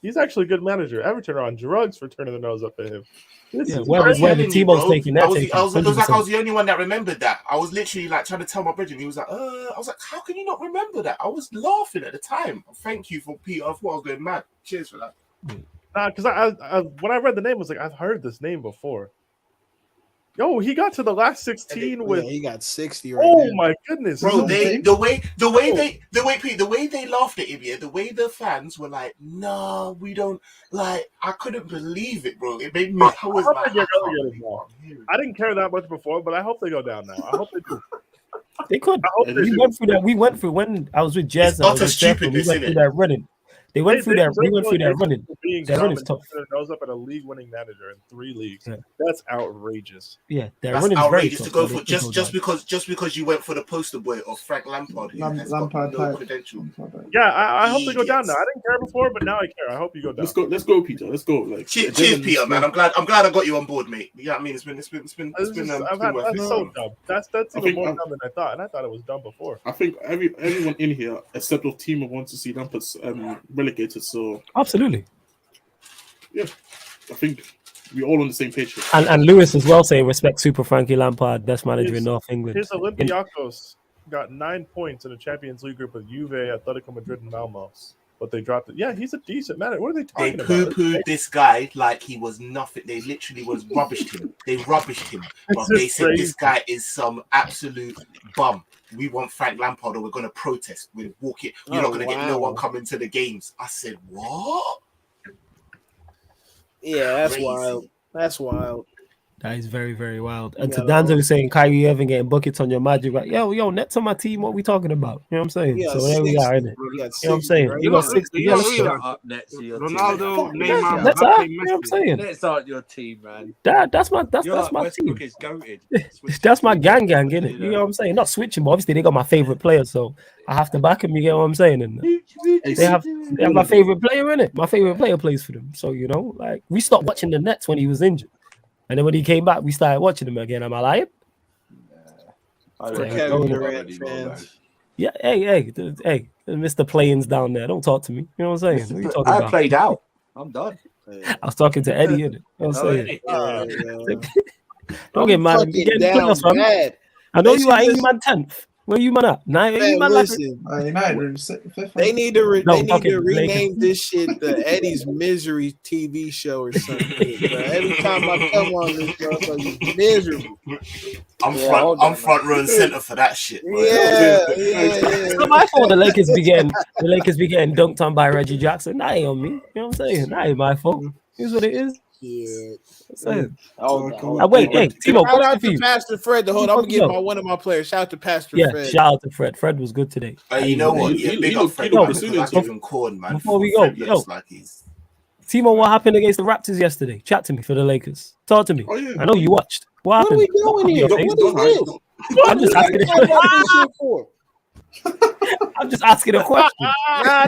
He's actually a good manager. Everton are on drugs for turning the nose up at him. Where the Timo's taking that. I was the only one that remembered that. I was literally like trying to tell my brother, and he was like, I was like, how can you not remember that? I was laughing at the time. Thank you for Peter. I thought I was going mad. Cheers for that. Nah, because I when I read the name, I was like, I've heard this name before. Yo, he got to the last 16 with. He got 60 right Oh now. my goodness, bro! The way they laughed at him, yeah. The way the fans were like, "No, we don't." Like, I couldn't believe it, bro. It made me. I was like, I didn't care that much before, but I hope they go down now. I hope they do. They could. We went through that. We went through when I was with Jez. It's utter stupidness, we went through that running. They went through that. We went through that running. That running's tough. Nose up at a league-winning manager in 3 leagues. Yeah. That's outrageous. Yeah, that's outrageous to go for just because you went for the poster boy of Frank Lampard. Lampard no credential. Yeah, I hope they go down now. I didn't care before, but now I care. I hope you go down. Let's go, Peter. Let's go. Like, cheers, Peter, man. I'm glad I got you on board, mate. You know what I mean? It's been. That's so dumb. That's even more dumb than I thought, and I thought it was dumb before. I think everyone in here, except of Timo, wants to see Lampard relegated. So absolutely. Yeah, I think we're all on the same page here. And Lewis as well saying respect Super Frankie Lampard, best manager in North England. His Olympiacos got 9 points in a Champions League group with Juve, Atletico Madrid, and Malmo. But they dropped it. Yeah, he's a decent manager. What are they talking about? They poo-pooed this guy like he was nothing. They literally was rubbished him. They rubbished him. But they said this guy is some absolute bum. We want Frank Lampard or we're going to protest. We'll walk it. You're not going to get no one coming to the games. I said, what? Yeah, that's wild. That's wild. That is very, very wild. And to Danzo saying Kyrie Irving getting buckets on your Magic, like, yo, Nets on my team. What we talking about? You know what I'm saying? So there we are, isn't it? You know what I'm saying? You got 60. Yeah, Ronaldo, Neymar, that's you know what I'm saying? Nets aren't your team, man. That's my team. Is goated. That's my gang, innit? You know what I'm saying? Not switching, but obviously they got my favorite player, so I have to back him. You get what I'm saying? And they have my favorite player in it. My favorite player plays for them. So you know, like we stopped watching the Nets when he was injured. And then when he came back, we started watching him again. Am I lying? Yeah, hey, Mr. Playins down there. Don't talk to me. You know what I'm saying? What are you talking about? I played out. I'm done. I was talking to Eddie, innit? You know what I'm saying? Don't get mad. I know you are 80 man 10th. Where you man at? Listen, they need to rename this shit the Eddie's Misery TV show or something. Every time I come on this show, it's miserable. I'm front row and center for that shit. Bro. Yeah. It's not my fault. The Lakers be getting dunked on by Reggie Jackson. That ain't on me. You know what I'm saying? That ain't my fault. Here's what it is. Yeah. Wait, hey, Timo, shout out to Pastor Fred. I'm gonna give one of my players. Shout out to Pastor Fred. Shout out to Fred. Fred was good today. You know what? Yeah, big up Fred. Corn, man. Before we go, Timo, what happened against the Raptors yesterday? Chat to me for the Lakers. Talk to me. I know you watched. What happened? What are we doing here? What is this? I'm just asking a question. I'm just asking a question. Nah.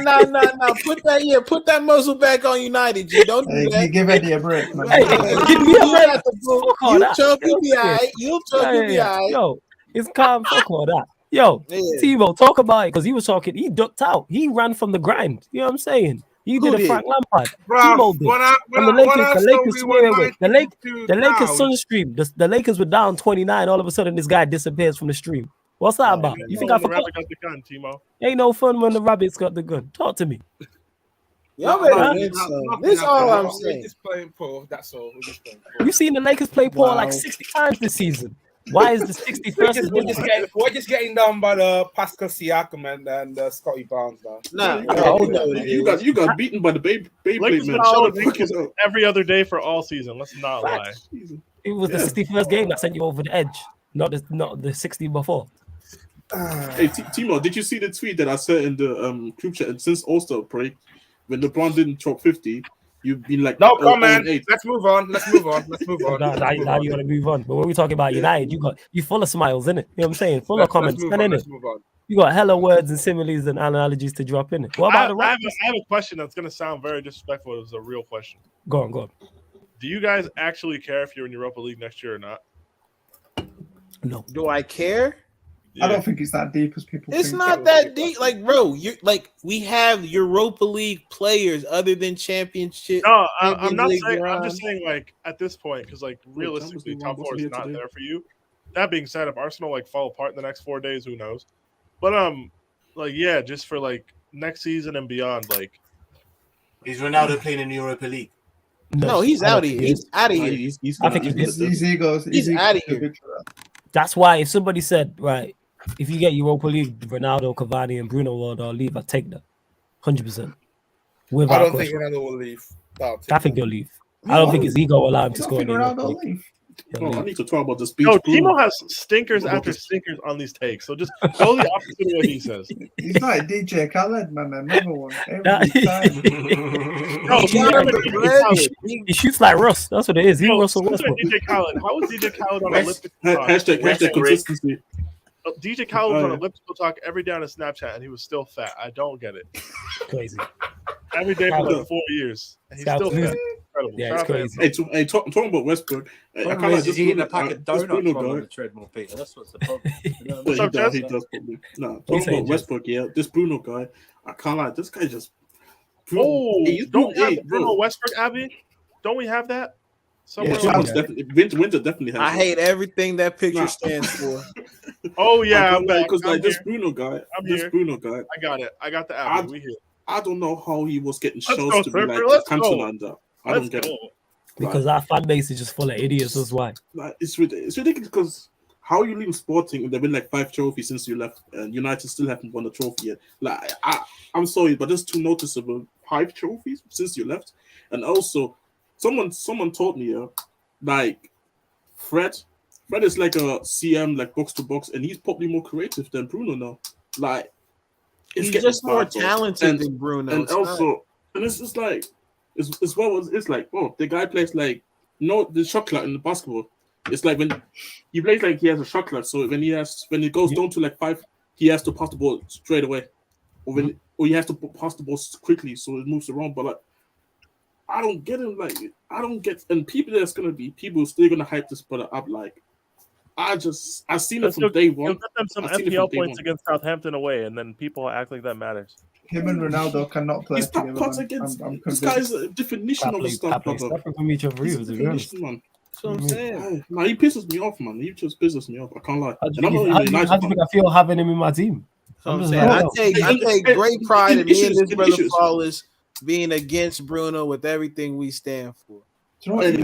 Put that muscle back on United. G. Don't do that. Give Eddie a break, man. Give me a break. You choke, you'll be all right. You'll be all right. Yo, it's calm. Fuck all that. Yo, Timo, talk about it because he was talking. He ducked out. He ran from the grind. You know what I'm saying? He did a Frank Lampard. Timo did. The Lakers Sunstream. The Lakers were down 29. All of a sudden, this guy disappears from the stream. What's that about? You think I forgot? The rabbit got the gun, Timo. Ain't no fun when the rabbit's got the gun. Talk to me. Y'all better this all I'm saying. Just playing poor. That's all. You've seen the Lakers play poor like 60 times this season. Why is the 61st? We're just getting down by the Pascal Siakam and Scotty Barnes now. You got beaten by the Beyblade man. Every other day for all season. Let's not lie. It was the 61st game that sent you over the edge, not the 60 before. Hey Timo, did you see the tweet that I sent in the group chat? And since All-Star break, when LeBron didn't chalk 50, you've been like, no, come on, let's move on. Now you gotta move on. But when we talking about United, you full of smiles, innit? You know what I'm saying? Full of comments, let's move on. You got hella words and similes and analogies to drop in it. What about the Raptors? I have a question that's gonna sound very disrespectful. It's a real question. Go on. Do you guys actually care if you're in Europa League next year or not? No. Do I care? I don't think it's that deep as people think. It's not that deep. Like, bro, you're like we have Europa League players other than Championship. No, I'm not League saying. run. I'm just saying, like at this point, because like realistically, top four is not there for you. That being said, if Arsenal like fall apart in the next 4 days, who knows? But like yeah, just for like next season and beyond, like is Ronaldo playing in the Europa League? No, he's out of here. He's out of here. I think his ego's out of here. That's why if somebody said, right, if you get Europa League, Ronaldo, Cavani, and Bruno will leave, I take that. 100%. I don't think Ronaldo will leave. I think he'll leave. I don't think his ego will allow him to score. Ronaldo will leave. Oh, I need to talk about this speech. No, Timo has stinkers after stinkers on these takes. So just go the opposite of what he says. He's like DJ Khaled, man. Another one. He shoots like Russ. That's what it is. He's Russell Westbrook. DJ Khaled. How was DJ Khaled on elliptical talk? Hashtag consistency. DJ Khaled was on elliptical talk every day on his Snapchat, and he was still fat. I don't get it. Crazy. Every day for like 4 years, and he's still fat. Incredible. Yeah, it's crazy. Talking about Westbrook. Is he eating a pack of donuts on the treadmill, Peter? That's what's the problem. He does probably. No, talking about Westbrook, yeah. This Bruno guy, I can't lie. This guy just. Don't we have Bruno Westbrook, Abby? Don't we have that? Somewhere Winter definitely has. I hate everything that picture stands for. Oh yeah, because like this Bruno guy, I got it. I got the Abby. We here. I don't know how he was getting shows to be like cancelled on that. I don't get it. Because our fan base is just full of idiots. That's why. It's ridiculous because how you leave Sporting and they've been like 5 trophies since you left, and United still haven't won a trophy yet. Like I'm sorry, but that's too noticeable. 5 trophies since you left, and also someone told me like Fred is like a CM like box to box, and he's probably more creative than Bruno now. Like he's just more talented than Bruno, and it's just like it's like the guy plays like the shot clock in the basketball. It's like when he plays like he has a shot clock, so when it goes down to like 5, he has to pass the ball straight away, or he has to pass the ball quickly so it moves around. But like I don't get him. Like I don't get, and people still gonna hype this brother up. Like I seen it from day one. Get them some FPL points against Southampton away, and then people act like that matters. Him and Ronaldo cannot play together. This guy is a definition of a stuff, brother. That's what I'm saying. He pisses me off, man. He just pisses me off. I can't lie. How do you think I feel having him in my team? I take great pride in me and this brother Paulus being against Bruno with everything we stand for. I think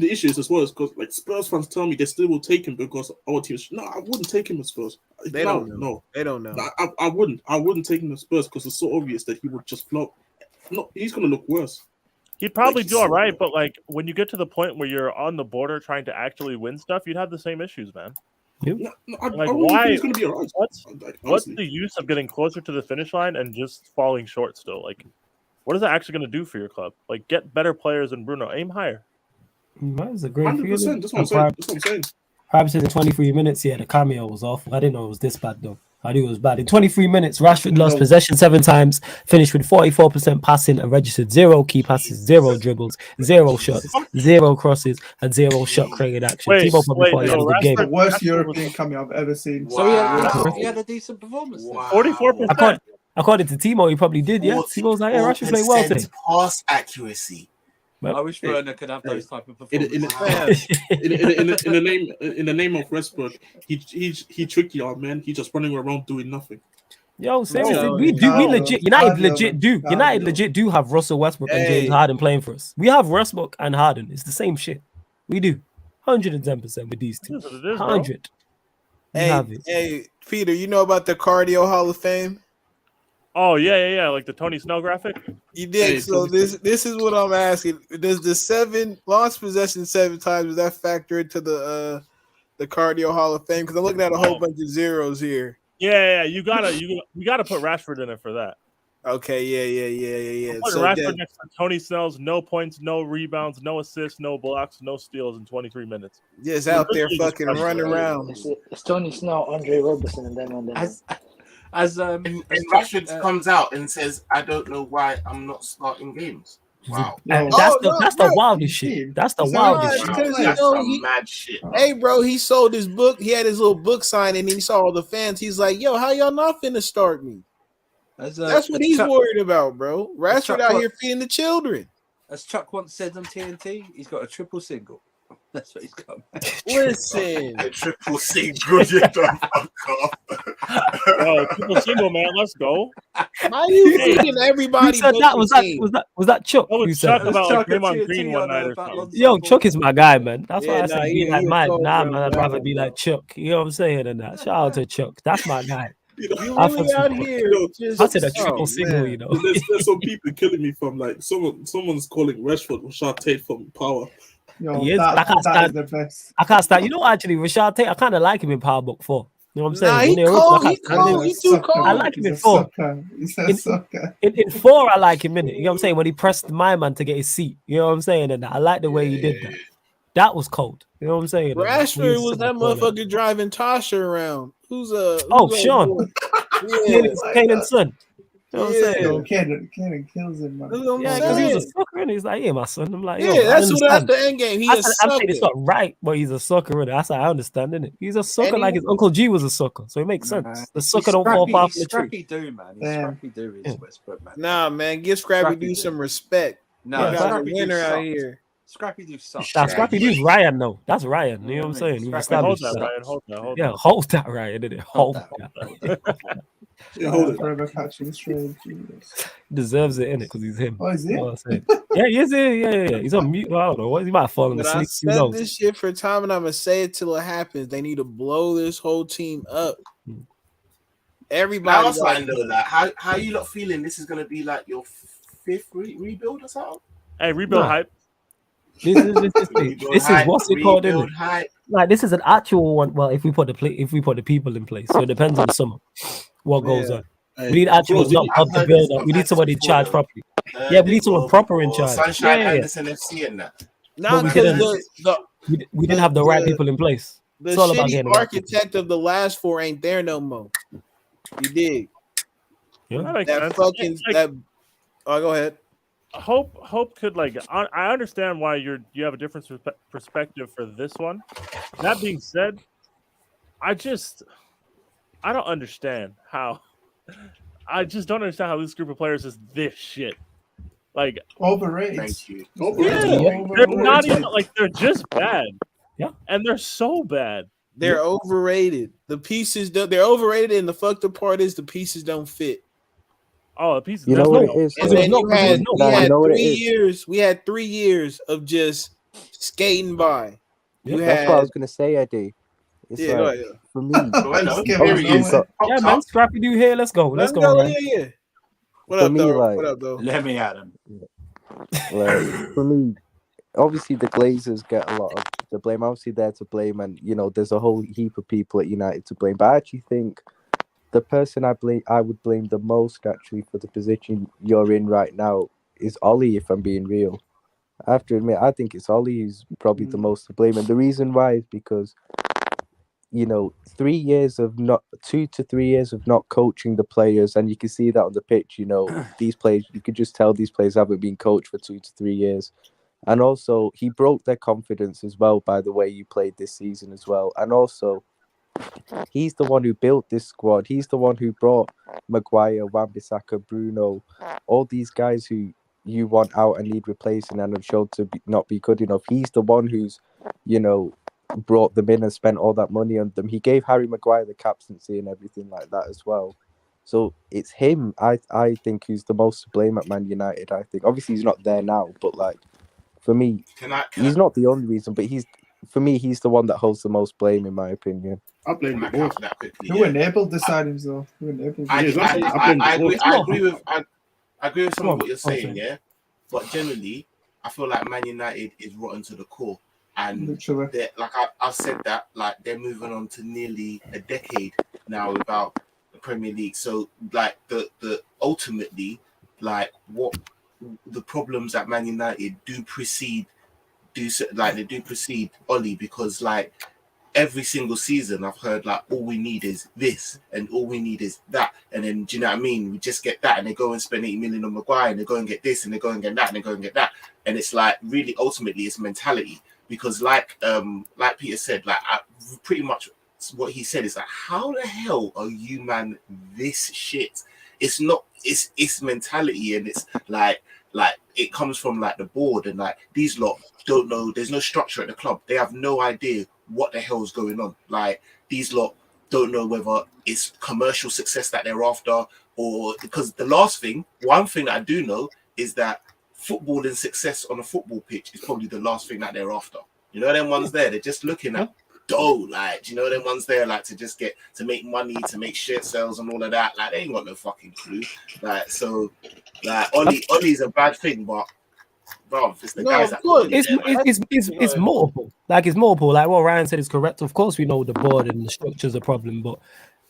the issue is as well because like Spurs fans tell me they still will take him because our team. No, I wouldn't take him as Spurs. They don't know. I wouldn't take him as Spurs because it's so obvious that he would just flop. No, he's gonna look worse. He'd probably do all right, but like when you get to the point where you're on the border trying to actually win stuff, you'd have the same issues, man. Yep. Why? He's gonna be all right. What's the use of getting closer to the finish line and just falling short still? Like, what is that actually going to do for your club? Like, get better players than Bruno. Aim higher. That was a great 100%. That's what I'm saying. Perhaps in 23 minutes, yeah, the cameo was awful. I didn't know it was this bad though. I knew it was bad. In 23 minutes, Rashford lost possession 7 times, finished with 44% passing and registered 0 key passes, 0 dribbles, 0 shots, 0 crosses, and 0 shot created action. Timo probably thought he had a good game. The worst European cameo I've ever seen. Wow. So he had a decent performance. Wow. 44%. According to Timo, he probably did. Yeah, Timo's like, yeah, Rashford played well today. Pass accuracy. I wish Werner could have those type of performances. In the name of Westbrook, he tricked y'all, man. He's just running around doing nothing. Yo, seriously, we legit. United legit do have Russell Westbrook and James Harden playing for us. We have Westbrook and Harden. It's the same shit. We do 110% with these two. 100. Hey, Peter, you know about the Cardio Hall of Fame? Oh yeah, like the Tony Snell graphic. You did. So this is what I'm asking. Does the 7 lost possession 7 times, does that factor into the Cardio Hall of Fame? Because I'm looking at a whole bunch of zeros here. Yeah. You gotta put Rashford in it for that. Okay, yeah. So Rashford next to Tony Snell's no points, no rebounds, no assists, no blocks, no steals in 23 minutes. Just out there fucking running around. It's Tony Snell, Andre Robertson, and then on the. And Rashford comes out and says, "I don't know why I'm not starting games." Wow. And Oh, that's no, the bro. wildest shit. That's the wildest shit. Because That's some mad shit. Bro. Hey, bro, he sold his book. He had his little book signing, and he saw all the fans. He's like, "Yo, how y'all not finna start me?" That's what he's worried about, bro. Rashford out here feeding the children. As Chuck once said on TNT, he's got a triple single. That's what he's got. Listen, a triple single. You don't fuck off. Oh, triple single, man. Let's go. Why are you feeding everybody? Who said that? Was that Chuck? That was Who Chuck said about Chuck Draymond at Green TNT one night on or something. Yo, Chuck is my guy, man. That's why I said he be like mine. cold, Nah, bro, man, I'd bro, rather be bro. like Chuck. You know what I'm saying? And that. Shout out to Chuck. That's my guy. You really out here? I said a triple single, you know. There's some people killing me from like someone's calling Rashford Rashad Tate from Power. Yo, He is, that is the best. I can't stand. You know, actually, Rashad Tate, I kind of like him in Power Book 4. You know what I'm saying? Nah, When he they're cold. original, He cold. He too cold. I like him in 4. He's a sucker. In 4, I like him in it. You know what I'm saying? When he pressed my man to get his seat. You know what I'm saying? And I like the way he did that. That was cold. You know what I'm saying? Rashford was that motherfucker driving Tasha around. Who's Sean. Kanan's son. You know what I'm saying? Yo, Cannon kills him, man. Yeah, because he was a sucker, and he's like, yeah, my son. I'm like, yo, that's the end game. He I a said, sucker. I'm saying it's not right, but he's a sucker, innit? I said, I understand, innit? He's a sucker like his Uncle G was a sucker, so it makes sense. The sucker don't fall far from the tree. Scrappy Doo, man. He's Scrappy Doo is Westbrook, man. Nah, man, give Scrappy Doo some respect. No, got a winner out here. Scrappy Doo sucks. Nah, Scrappy Doo's Ryan, though. That's Ryan. You know what I'm saying? Hold that, Ryan. Hold that. Yeah, hold that, Ryan. Did it? Hold that. Yeah, hold it. Forever catching straight. Deserves it, innit? Because he's him. Oh, is he? You know what I'm saying? Yeah, he is. Yeah. He's on mute. I don't know. He might have fallen But asleep. I said this shit for time, and I'm gonna say it till it happens. They need to blow this whole team up. Everybody. Now, I know that. How you lot feeling? This is gonna be like your 5th rebuild or something? Hey, rebuild hype. This is what's it called? Like this is an actual one. Well, if we put the people in place, so it depends on the summer what goes on. We need actual not up the build up. We need somebody in charge properly. Yeah, we need someone proper in charge. Sunshine Anderson FC and that. No, because we didn't have the right people in place. The shitty architect of the last 4 ain't there no more. You dig? Yeah. Oh, go ahead. Hope could I understand why you have a different perspective for this one. That being said, I don't understand how. I just don't understand how this group of players is this shit. Like overrated. Thank you. They're not even they're just bad. Yeah, and they're so bad. They're overrated. The pieces they're overrated, and the fucked up part is the pieces don't fit. Oh, the pieces. You know what it is. And then we had 3 years of just skating by. That's what I was gonna say, Eddie. It's for me. Yeah, man, Scrappy Doo here. Let's go. Let's go. Yeah. What up, though? Let me at him. Like, for me, obviously the Glazers get a lot of the blame. Obviously, they're to blame, and there's a whole heap of people at United to blame. But I actually think the person I would blame the most actually for the position you're in right now is Ollie. If I'm being real, I have to admit, I think it's Ollie who's probably the most to blame, and the reason why is because 2 to 3 years of not coaching the players, and you can see that on the pitch. These players, you could just tell these players haven't been coached for 2 to 3 years. And also, he broke their confidence as well by the way you played this season as well. And also, he's the one who built this squad. He's the one who brought Maguire, Wan-Bissaka, Bruno, all these guys who you want out and need replacing and have shown to not be good enough. He's the one who's, brought them in and spent all that money on them. He gave Harry Maguire the captaincy and everything like that as well. So it's him, I think, who's the most to blame at Man United. I think obviously he's not there now, but for me, he's not the only reason. But he's the one that holds the most blame, in my opinion. I blame the boss. Who enabled the signings though? I agree with some of what you're saying, yeah. But generally, I feel like Man United is rotten to the core. And I've said that, they're moving on to nearly a decade now without the Premier League. So the ultimately, what the problems at Man United do precede Ollie, because every single season I've heard like all we need is this and all we need is that, and then do you know what I mean? We just get that, and they go and spend 80 million on Maguire, and they go and get this, and they go and get that, and they go and get that, and it's like really ultimately it's mentality, because like Peter said, like pretty much what he said is like, how the hell are you man this shit? It's not, it's mentality, and it's like it comes from like the board, and like these lot don't know, there's no structure at the club, they have no idea what the hell is going on. Like these lot don't know whether it's commercial success that they're after, or because one thing that I do know is that football and success on a football pitch is probably the last thing that they're after. You know, them ones there, they're just looking at dough, like, you know, them ones there, like, to make money, to make shirt sales and all of that. Like, they ain't got no fucking clue. Like, so, like, Ollie's a bad thing, but bro, it's the guys that it's multiple. Like, it's multiple. Like what Ryan said is correct. Of course, we know the board and the structure is a problem, but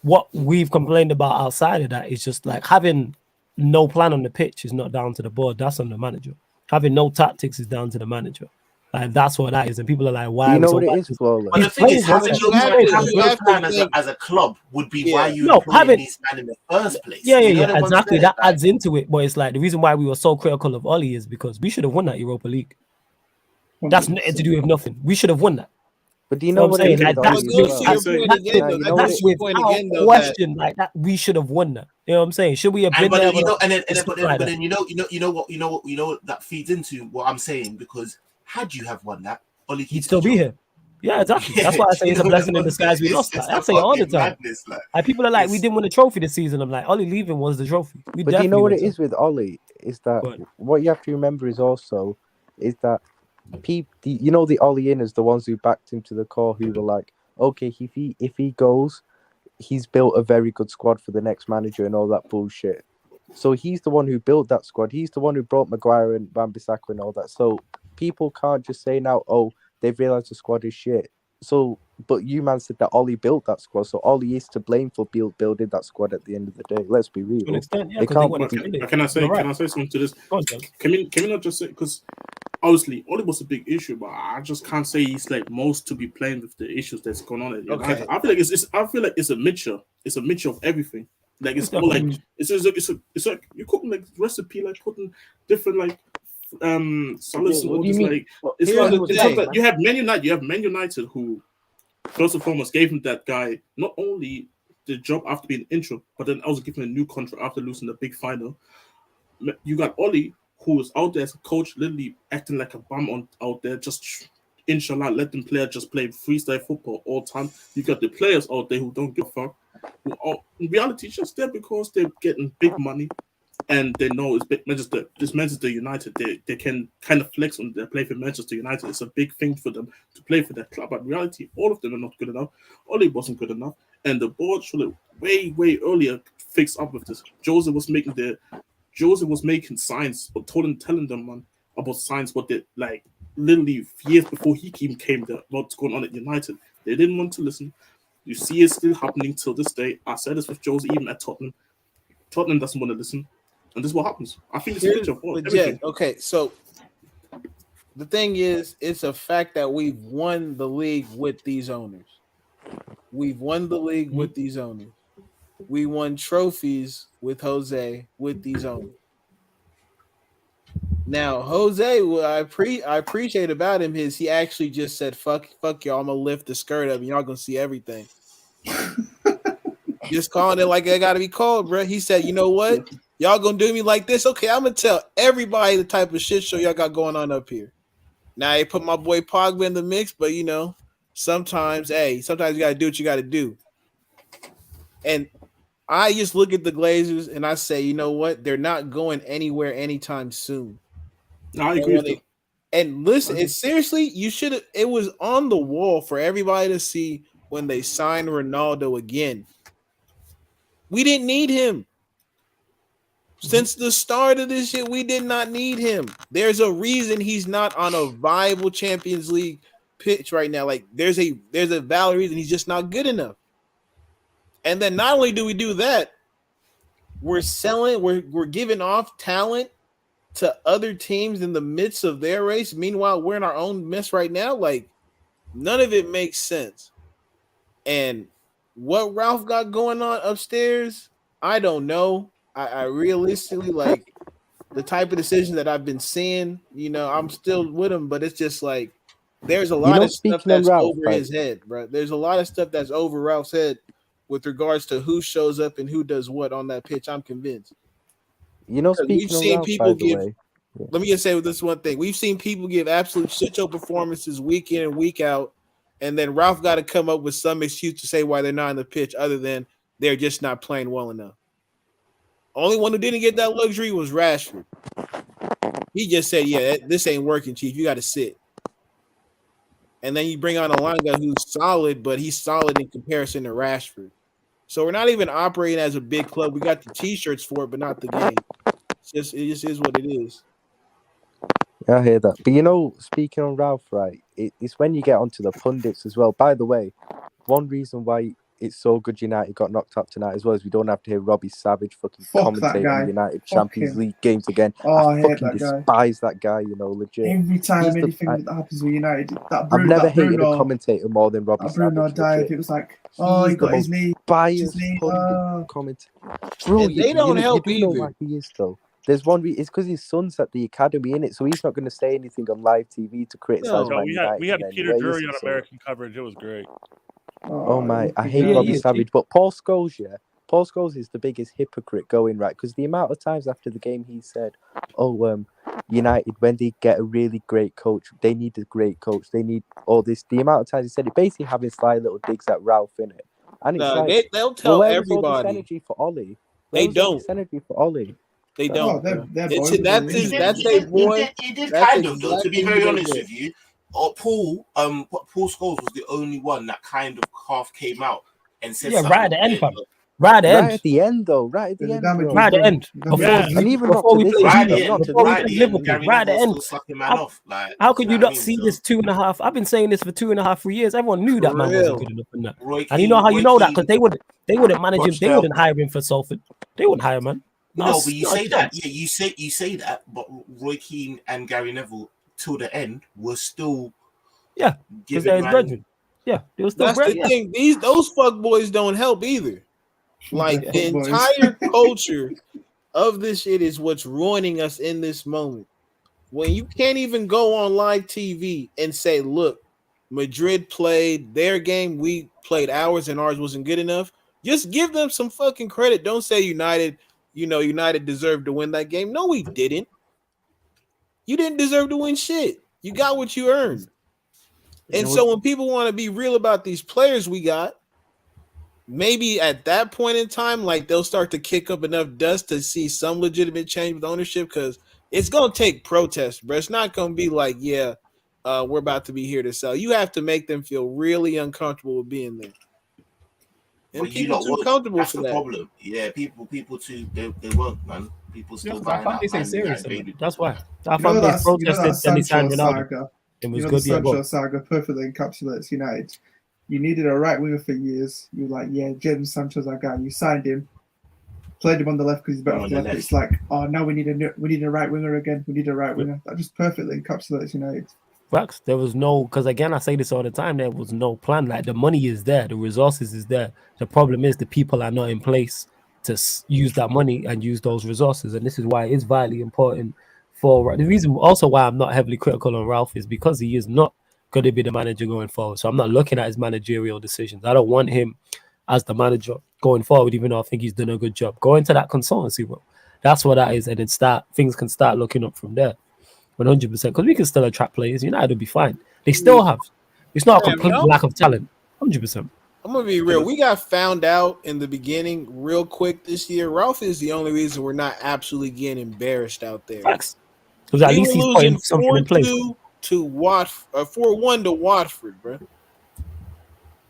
what we've complained about outside of that is just like having no plan on the pitch is not down to the board. That's on the manager. Having no tactics is down to the manager. Like, that's what that is. And people are like, why? You know what it is, Flo? But the thing is, having no plan as a club would be why you employ these men in the first place. Yeah, exactly. That adds into it. But it's like the reason why we were so critical of Ollie is because we should have won that Europa League. That's nothing to do with nothing. We should have won that. But do you know what it is? Like, that's without question. Like that, we should have won that. You know what I'm saying? Should we have been there? But then you know what that feeds into what I'm saying, because had you have won that, Ollie, he'd still be here. Yeah, exactly. That's why I say it's a blessing in disguise we lost that. I say it all the time. Like, people are like, we didn't win a trophy this season. I'm like, Ollie leaving was the trophy. But do you know what it is with Ollie? Is that what you have to remember is also is that you know, the Ollie inners, the ones who backed him to the core, who were like, okay, if he goes, he's built a very good squad for the next manager and all that bullshit. So he's the one who built that squad. He's the one who brought Maguire and Wan-Bissaka and all that. So people can't just say now, oh, they've realised the squad is shit. So, but you man said that Ollie built that squad, so Ollie is to blame for building that squad at the end of the day. Let's be real. To an extent, yeah, can I say something to this? Can we not just say, because obviously Ollie was a big issue, but I just can't say he's like most to be blamed with the issues that's going on at United. Okay. I feel like it's a mixture. It's a mixture of everything. Like it's all like it's like you're cooking like recipe, like putting different like salads and all this, like it's like you have Man United who first and foremost gave him that guy not only the job after being intro, but then also giving him a new contract after losing the big final. You got Ollie, who was out there as a coach, literally acting like a bum out there, just inshallah, let them player just play freestyle football all the time. You got the players out there who don't give a fuck, who are in reality just there because they're getting big money and they know it's Manchester United. They can kind of flex on their play for Manchester United. It's a big thing for them to play for their club. But in reality, all of them are not good enough. Ollie wasn't good enough, and the board should have way earlier fixed up with this. Jose was making signs, or telling them, man, about signs what they like literally years before he even came there, what's going on at United. They didn't want to listen. You see it still happening till this day. I said this with Jose even at Tottenham. Tottenham doesn't want to listen. And this is what happens. I think it's a picture of everything. Okay, so the thing is, it's a fact that we've won the league with these owners. We've won the league with these owners. We won trophies with Jose with these owners. Now, Jose, what I appreciate about him is he actually just said, fuck y'all, I'm going to lift the skirt up and y'all going to see everything. Just calling it like it got to be called, bro. He said, you know what? Y'all going to do me like this? Okay, I'm going to tell everybody the type of shit show y'all got going on up here. Now, they put my boy Pogba in the mix, but, you know, sometimes you got to do what you got to do. And I just look at the Glazers and I say, you know what? They're not going anywhere anytime soon. No, I agree with that. And listen, it's seriously, it was on the wall for everybody to see when they signed Ronaldo again. We didn't need him. Since the start of this shit, we did not need him. There's a reason he's not on a viable Champions League pitch right now. Like there's a valid reason he's just not good enough. And then not only do we do that, we're giving off talent to other teams in the midst of their race. Meanwhile, we're in our own mess right now. Like none of it makes sense. And what Ralph got going on upstairs, I don't know. I realistically like the type of decisions that I've been seeing. I'm still with him, but it's just like there's a lot of stuff that's over his head, bro. There's a lot of stuff that's over Ralph's head with regards to who shows up and who does what on that pitch. I'm convinced. Speaking of Ralph, by the way. Let me just say this one thing. We've seen people give absolute shit show performances week in and week out, and then Ralph got to come up with some excuse to say why they're not on the pitch other than they're just not playing well enough. Only one who didn't get that luxury was Rashford. He just said, yeah, this ain't working, Chief. You got to sit. And then you bring on Alanga, who's solid, but he's solid in comparison to Rashford. So we're not even operating as a big club. We got the T-shirts for it, but not the game. It just is what it is. I hear that. But speaking on Ralph, right, it's when you get onto the pundits as well. By the way, one reason why it's so good United got knocked up tonight as well is we don't have to hear Robbie Savage fucking commentate on United Champions League games again. Oh, I fucking despise that guy, legit. Every time anything that happens with United, I've never hated a commentator more than Robbie Savage. Bruno died. It was like, he got his knee. Biased commentator. Bro, they don't help either. Know why he is, though. There's one reason. It's because his son's at the academy, innit? So he's not going to say anything on live TV to criticize. No, we had Peter Drury on American coverage. It was great. Oh my! I hate Robbie Savage, but Paul Scholes, Paul Scholes is the biggest hypocrite going, right? Because the amount of times after the game he said, United, when they get a really great coach, they need a great coach. They need all this. The amount of times he said it, basically having sly little digs at Ralph, innit? And it's they'll tell everybody. All this energy for Ollie. They don't. Energy for Ollie. They don't. That's a boy. He did kind of, though. To be very honest with you, Paul Scholes was the only one that kind of half came out and said something. Right at the end, fam. Right at the end, though. Right at the end. Right at the end. And even before we played Liverpool, right at the end. How could you not see this 2.5? I've been saying this for 2.5, 3 years. Everyone knew that man wasn't good enough in that. And you know how you know that? Because they wouldn't manage him. They wouldn't hire him for Salford. They wouldn't hire him, man. No, but you say that. Yeah, you say that. But Roy Keane and Gary Neville till the end were still. Yeah, because they're his brethren. Yeah, they were still. That's the thing. Those fuck boys don't help either. Like the entire culture of this shit is what's ruining us in this moment. When you can't even go on live TV and say, "Look, Madrid played their game. We played ours, and ours wasn't good enough." Just give them some fucking credit. Don't say United. United deserved to win that game. No, we didn't. You didn't deserve to win shit. You got what you earned. And so when people want to be real about these players we got, maybe at that point in time, like they'll start to kick up enough dust to see some legitimate change with ownership because it's going to take protest, bro. It's not going to be like, we're about to be here to sell. You have to make them feel really uncomfortable with being there. And but people too comfortable that's for the that. Problem. Yeah, people too, they won't, man. People still buying out. They serious. That's why. That protested and they signed Ronaldo. It was good. The Sancho saga perfectly encapsulates United. You needed a right winger for years. You were like, James Sancho's our guy. You signed him, played him on the left because he's better on the left. It's like, now we need a right winger again. We need a right winger. That just perfectly encapsulates United. Facts. There was no, because again, I say this all the time. There was no plan. Like the money is there, the resources is there. The problem is the people are not in place to use that money and use those resources. And this is why it's vitally important for the reason. Also, why I'm not heavily critical on Ralph is because he is not going to be the manager going forward. So I'm not looking at his managerial decisions. I don't want him as the manager going forward, even though I think he's done a good job. Go into that consultancy role. That's what that is, and then things can start looking up from there. 100%, because we can still attract players. United will be fine. They still have. It's not a complete lack of talent. 100%. I'm gonna be real. We got found out in the beginning real quick this year. Ralph is the only reason we're not absolutely getting embarrassed out there. Facts. Because at least he's putting something in place. 4-1 to Watford, bro.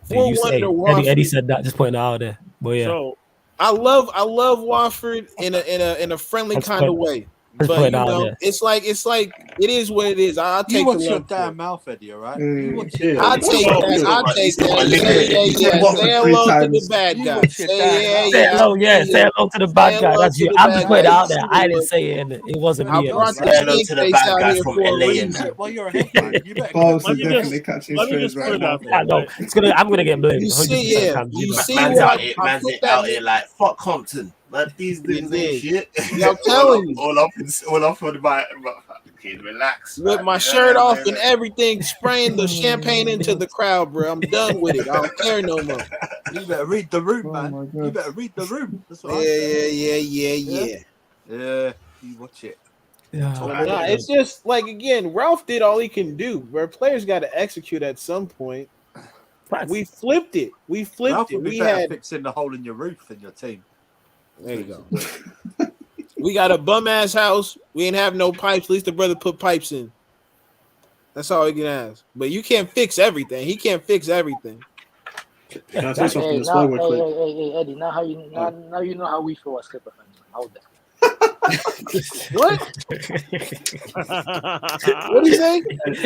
4-1 to Watford. Eddie said that. Just putting it out there. But yeah. So I love Watford in a friendly kind of way. But you know, it's like it is what it is. I'll take you watch the your love damn mouth, Eddie. All right. Mm. You watch it. I'll take that. I'll take that. Say hello to the bad guy. Say hello to the bad guy. That's you. I'm just putting it out there. I didn't say it, and it wasn't me. Say hello to the bad guy from LA. Well, you're a head man. You better. Balls is definitely catching strays right now. I'm gonna get blamed. You see, yeah. You see man's what out here like fuck Compton. Like these things ain't shit. Yeah, I'm telling you. All up on my kid, relax. With my shirt off and everything, spraying the champagne into the crowd, bro. I'm done with it. I don't care no more. You better read the room, man. You better read the room. That's what Yeah. Yeah, you watch it. Nah, it's just like again, Ralph did all he can do. Where players got to execute at some point. We flipped it. Ralph would be We better had fixing the hole in your roof than your team. There you go. We got a bum ass house. We ain't have no pipes. At least the brother put pipes in. That's all he can ask. But you can't fix everything. He can't fix everything. Can I say something as well? Hey, Eddie. Now you know how we feel as Clipper fans. Hold that. What? What did he say?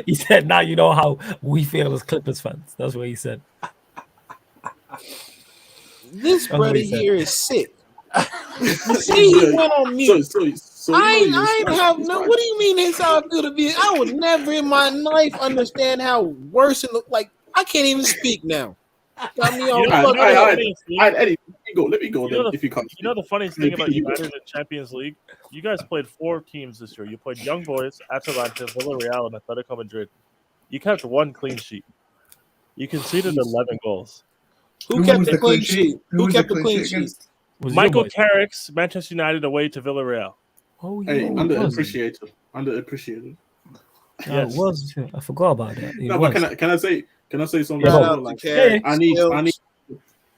He said, "Now you know how we feel as Clippers fans." That's what he said. This brother here is sick. See, he went on mute. So I ain't have no. What do you mean? That's how I feel to be. I would never in my life understand how worse it look like. I can't even speak now. Got me all Eddie, let me go. If you come, you know the funniest thing about United in Champions League, you guys played 4 teams this year. You played Young Boys, Atalanta, Villarreal, and Atletico Madrid. You kept 1 clean sheet. You conceded 11 goals. Who kept the clean sheet? Who kept the clean sheet? Michael Carrick's Manchester United away to Villarreal. Oh, yeah. Hey, underappreciated. It was. I forgot about that. But can I say something?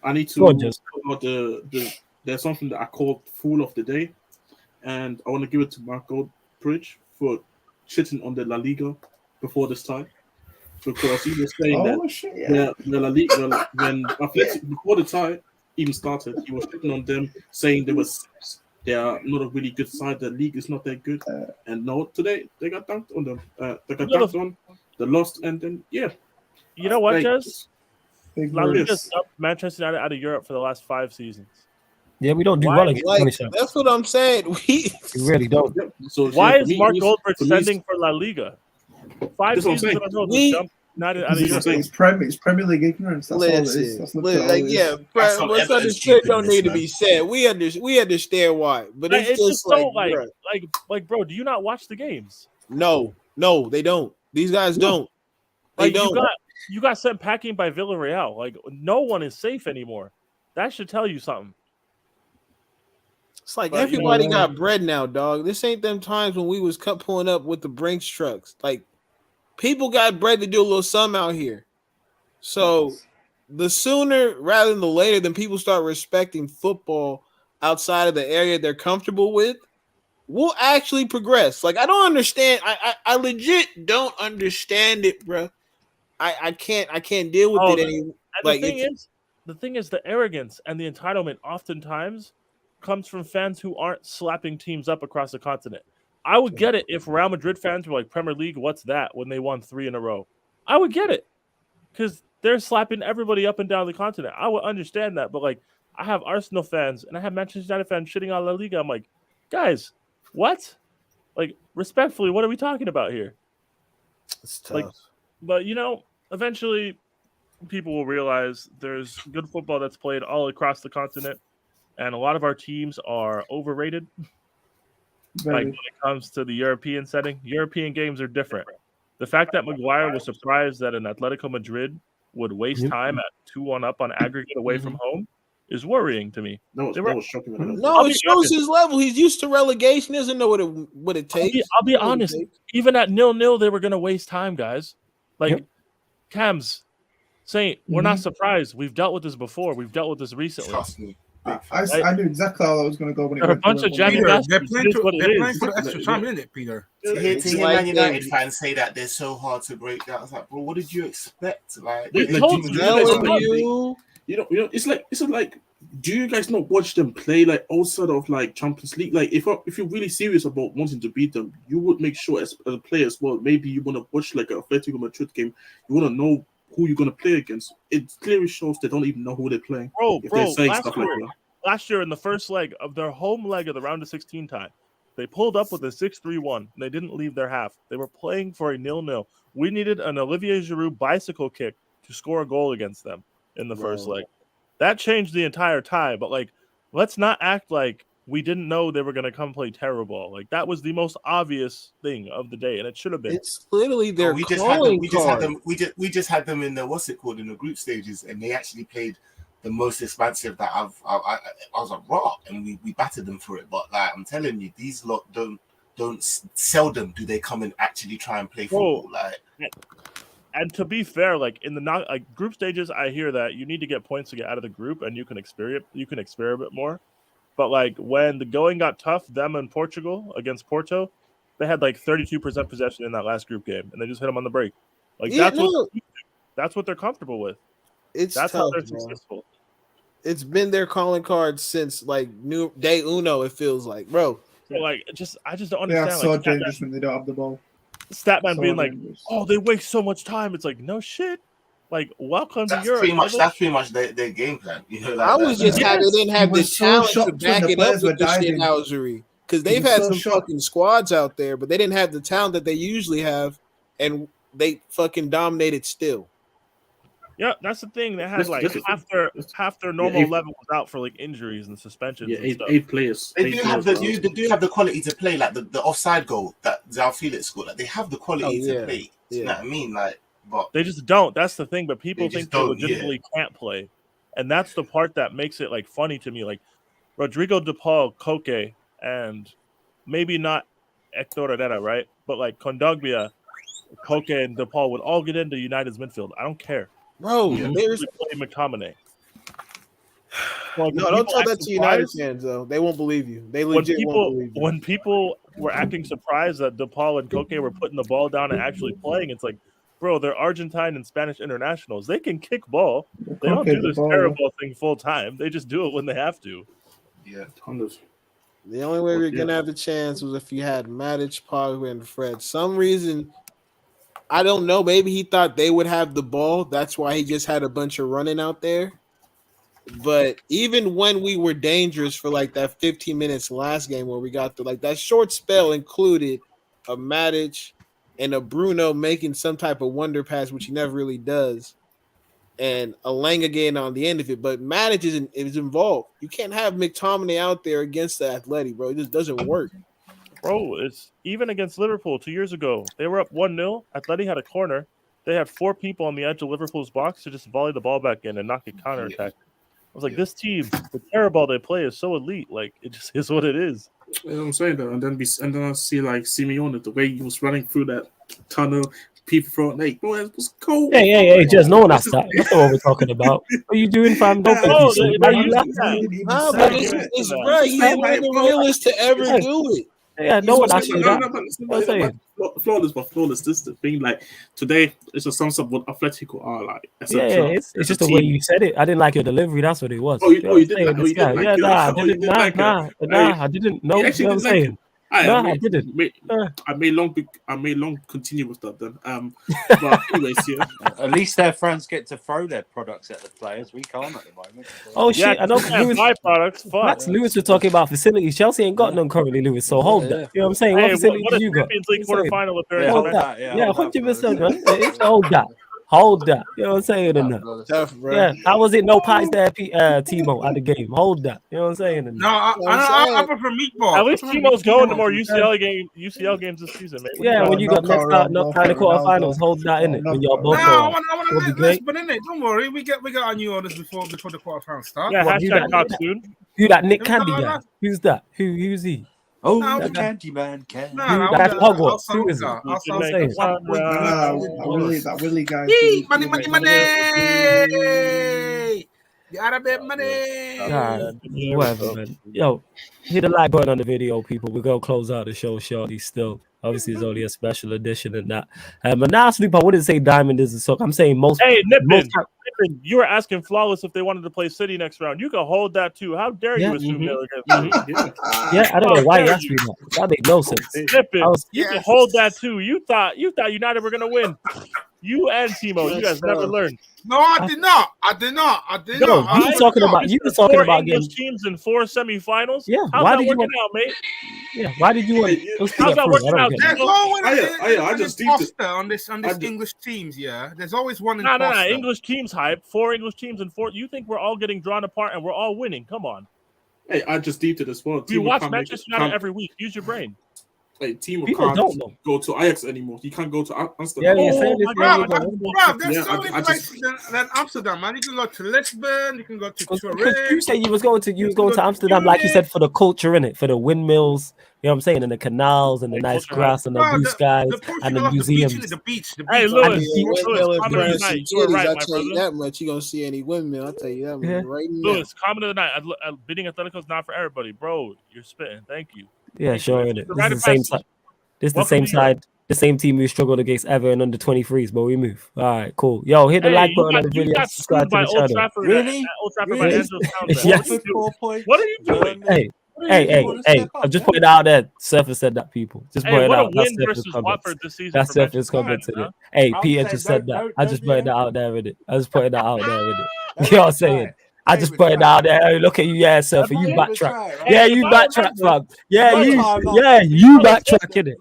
I need to talk about there's something that I called Fool of the Day, and I want to give it to Mark Goldbridge for shitting on the La Liga before this time, because he was saying the La Liga when Athletic before the tie even started, he was shitting on them, saying they are not a really good side. The league is not that good, and no, today they got dunked on them. They lost, and then you know what, Jez? La Liga's up Manchester United out of Europe for the last 5 seasons. Yeah, we don't do well against that's what I'm saying. We really don't. Why is Mark Goldberg sending for La Liga? 5 seasons in a row to jump United out of Europe. It's Premier League ignorance. That's all it is. That's what's on this shit don't need to be said. We understand why, but it's just like, bro, do you not watch the games? No, they don't. These guys don't. They don't. You got sent packing by Villarreal. Like, no one is safe anymore. That should tell you something. It's like everybody got bread now, dog. This ain't them times when we was pulling up with the Brinks trucks. Like, people got bread to do a little something out here. So the sooner rather than the later than people start respecting football outside of the area they're comfortable with, we'll actually progress. Like, I don't understand. I legit don't understand it, bro. I can't deal with it anymore. Like, the thing is, the arrogance and the entitlement oftentimes comes from fans who aren't slapping teams up across the continent. I would get it if Real Madrid fans were like, Premier League, what's that, when they won 3 in a row. I would get it because they're slapping everybody up and down the continent. I would understand that, but like, I have Arsenal fans and I have Manchester United fans shitting on La Liga. I'm like, guys, what? Like, respectfully, what are we talking about here? It's tough. Like, but eventually people will realize there's good football that's played all across the continent, and a lot of our teams are overrated. Like, when it comes to the European setting, European games are different. The fact that Maguire was surprised that an Atletico Madrid would waste time at 2-1 up on aggregate away from home is worrying to me. That was shocking. No, it shows his level. He's used to relegation. He doesn't know what it takes. I'll be honest. Even at 0-0, they were going to waste time, guys. Like, Cam's saying, we're not surprised. We've dealt with this before. We've dealt with this recently. Trust me. I knew exactly how I was going to go when it They're a bunch of Jack They're playing for the extra time, isn't it, Peter? To hear Man United fans say that they're so hard to break down, it's like, bro, what did you expect? Like, it's like do you guys not watch them play like outside of like Champions League? Like if you're really serious about wanting to beat them, you would make sure as a player as well. Maybe you want to watch like an Atletico Madrid game. You want to know who you're going to play against. It clearly shows they don't even know who they're playing. Bro, last year in the first leg of their home leg of the round of 16 tie, they pulled up with a 6-3-1. And they didn't leave their half. They were playing for a 0-0. We needed an Olivier Giroud bicycle kick to score a goal against them in the first leg. That changed the entire tie, but like, let's not act like we didn't know they were going to come play terrible. Like that was the most obvious thing of the day, and it should have been. It's literally their we just had them in the what's it called in the group stages, and they actually played the most expansive that I was like raw, and we battered them for it. But like I'm telling you, these lot don't seldom do they come and actually try and play football. And to be fair, like in the group stages, I hear that you need to get points to get out of the group, and you can experiment more. But like when the going got tough, them and Portugal against Porto, they had like 32% possession in that last group game, and they just hit them on the break. Like that's what they're comfortable with. That's tough, how they're successful. It's been their calling card since like day uno. It feels like, bro. So, like, I just don't understand. They are so like, dangerous when they don't have the ball. Statman So being dangerous. like, oh, they waste so much time. It's like, no shit. Like, welcome to Europe. That's pretty much their game plan. You know, like I was just happy they didn't have the talent to back it up with the diving. shit because they've had some fucking squads out there, but they didn't have the talent that they usually have, and they fucking dominated still. Yeah, that's the thing. They had like half their normal level was out for like injuries and suspensions. Yeah, and stuff. eight players. They do have the quality to play. Like the offside goal that Zhao Felix scored. Like they have the quality to play. You know what I mean? Like, but they just don't. That's the thing. But people think they legitimately can't play, and that's the part that makes it like funny to me. Like Rodrigo De Paul, Koke, and maybe not Hector Herrera, right? But like Kondogbia, Koke, and De Paul would all get into United's midfield. I don't care. Bro, there's McTominay. No, don't tell that to United fans though. They won't believe you. They legit won't believe you. When people were acting surprised that DePaul and Koke were putting the ball down and actually playing, it's like, bro, they're Argentine and Spanish internationals. They can kick ball. They don't do this terrible thing full time. They just do it when they have to. Yeah, the only way we were gonna have the chance was if you had Matic, Pogba, and Fred. Some reason. I don't know. Maybe he thought they would have the ball. That's why he just had a bunch of running out there. But even when we were dangerous for like that 15 minutes last game where we got to like that short spell included a Matic and a Bruno making some type of wonder pass, which he never really does, and a Lang again on the end of it. But Matic is involved. You can't have McTominay out there against the Athletic, bro. It just doesn't work. Bro, it's even against Liverpool 2 years ago. They were up 1-0. Atleti had a corner. They had 4 people on the edge of Liverpool's box to just volley the ball back in and knock a counterattack. I was like, this team, the terrible they play is so elite. Like, it just is what it is. You know what I'm saying? Though? And then I see like Simeone, the way he was running through that tunnel, people throwing, like, bro, it was cold. Hey, just no one asked that. That's not what we're talking about. What are you doing, fam? Don't think but it's right. He's one of the realest to ever do it. Yeah, no one asked you that. Flawless. This is the thing. Like today, it's just sums up what Atletico are like. Yeah, it's just the way you said it. I didn't like your delivery. That's what it was. You didn't like yeah, nah, I didn't. No, you know what I'm saying. I didn't. I may long continue with that then. But anyways, yeah. At least their fans get to throw their products at the players. We can't at the moment. Oh shit! I know. Buy products. Max Lewis was talking about facilities. Chelsea ain't got none currently, Lewis. So hold that. You know what I'm saying? What facilities do you got? Champions League quarterfinal appearance. Hold that. Yeah, 100%. Hold that. Hold that. You know what I'm saying? Tough, bro. Yeah. How was it? No pies there, Timo, at the game. Hold that. You know what I'm saying? No, I prefer meatball. At least Timo's going to more UCL games this season, man. Yeah, when you got next out, not kind of quarterfinals, hold that in it. When y'all both I want to list, but in it, don't worry. We got our new orders before the quarterfinals start. Yeah, hashtag talk soon. Who that Nick Candy guy? Who's that? Who's he? Oh, the Candyman can. That's Hogwarts. Who is it? That Willie guy. Money. You out of bed, money. Whatever, man. Yo, hit the like button on the video, people. We're going to close out the show shortly still. Obviously, it's only a special edition and that. But now, Snoop, I wouldn't say Diamond is a sock. I'm saying most. Hey, Nippin. Listen, you were asking Flawless if they wanted to play City next round. You can hold that too. How dare you assume they're against City? Yeah, I don't know why you asked me that. That made no sense. You can hold that too. You thought United were gonna win. You and Timo, you guys never learned. No, I did not. I did not. You were talking about English teams in 4 semifinals. Yeah, how's why that did you working out, mate? Yeah, why did you want? How's that working out? I just imposter on this English teams. Yeah, there's always one imposter. No. English teams hype. 4 English teams and 4. You think we're all getting drawn apart and we're all winning? Come on. Hey, I just deep to this one. We watch Manchester United every week. Use your brain. Like Timo People can't go to Ajax anymore. He can't go to Amsterdam. There's so many places than Amsterdam, man. You can go to Lisbon. You can go to Turin. You said you was going to Amsterdam, like you said, for the culture in it, for the windmills. You know what I'm saying, and the canals and the nice grass and the blue skies and the museums. The beach. Hey, Lewis, you were right, my brother. That much you gonna see any windmill? I'll tell you that much right now. Lewis, comment of the night. Beating Atletico is not for everybody, bro. You're spitting. Thank you. Yeah, sure. This is the same side. This is the same side. The same team who struggled against Everton under 23s, but we move. All right, cool. Yo, hit the like button on the video. Subscribe to the channel. Really? What are you doing? Hey! I'm just putting it out there. Surfer said that, people. Just put it out. That's Surfer's comment today. Hey, Peter just said that. I just put it out there with it. You know what I'm saying? I just put it out there. Hey, look at you, yeah, Surfer. You backtrack. Right? Yeah, you backtrack, fam. Yeah, you backtrack in it.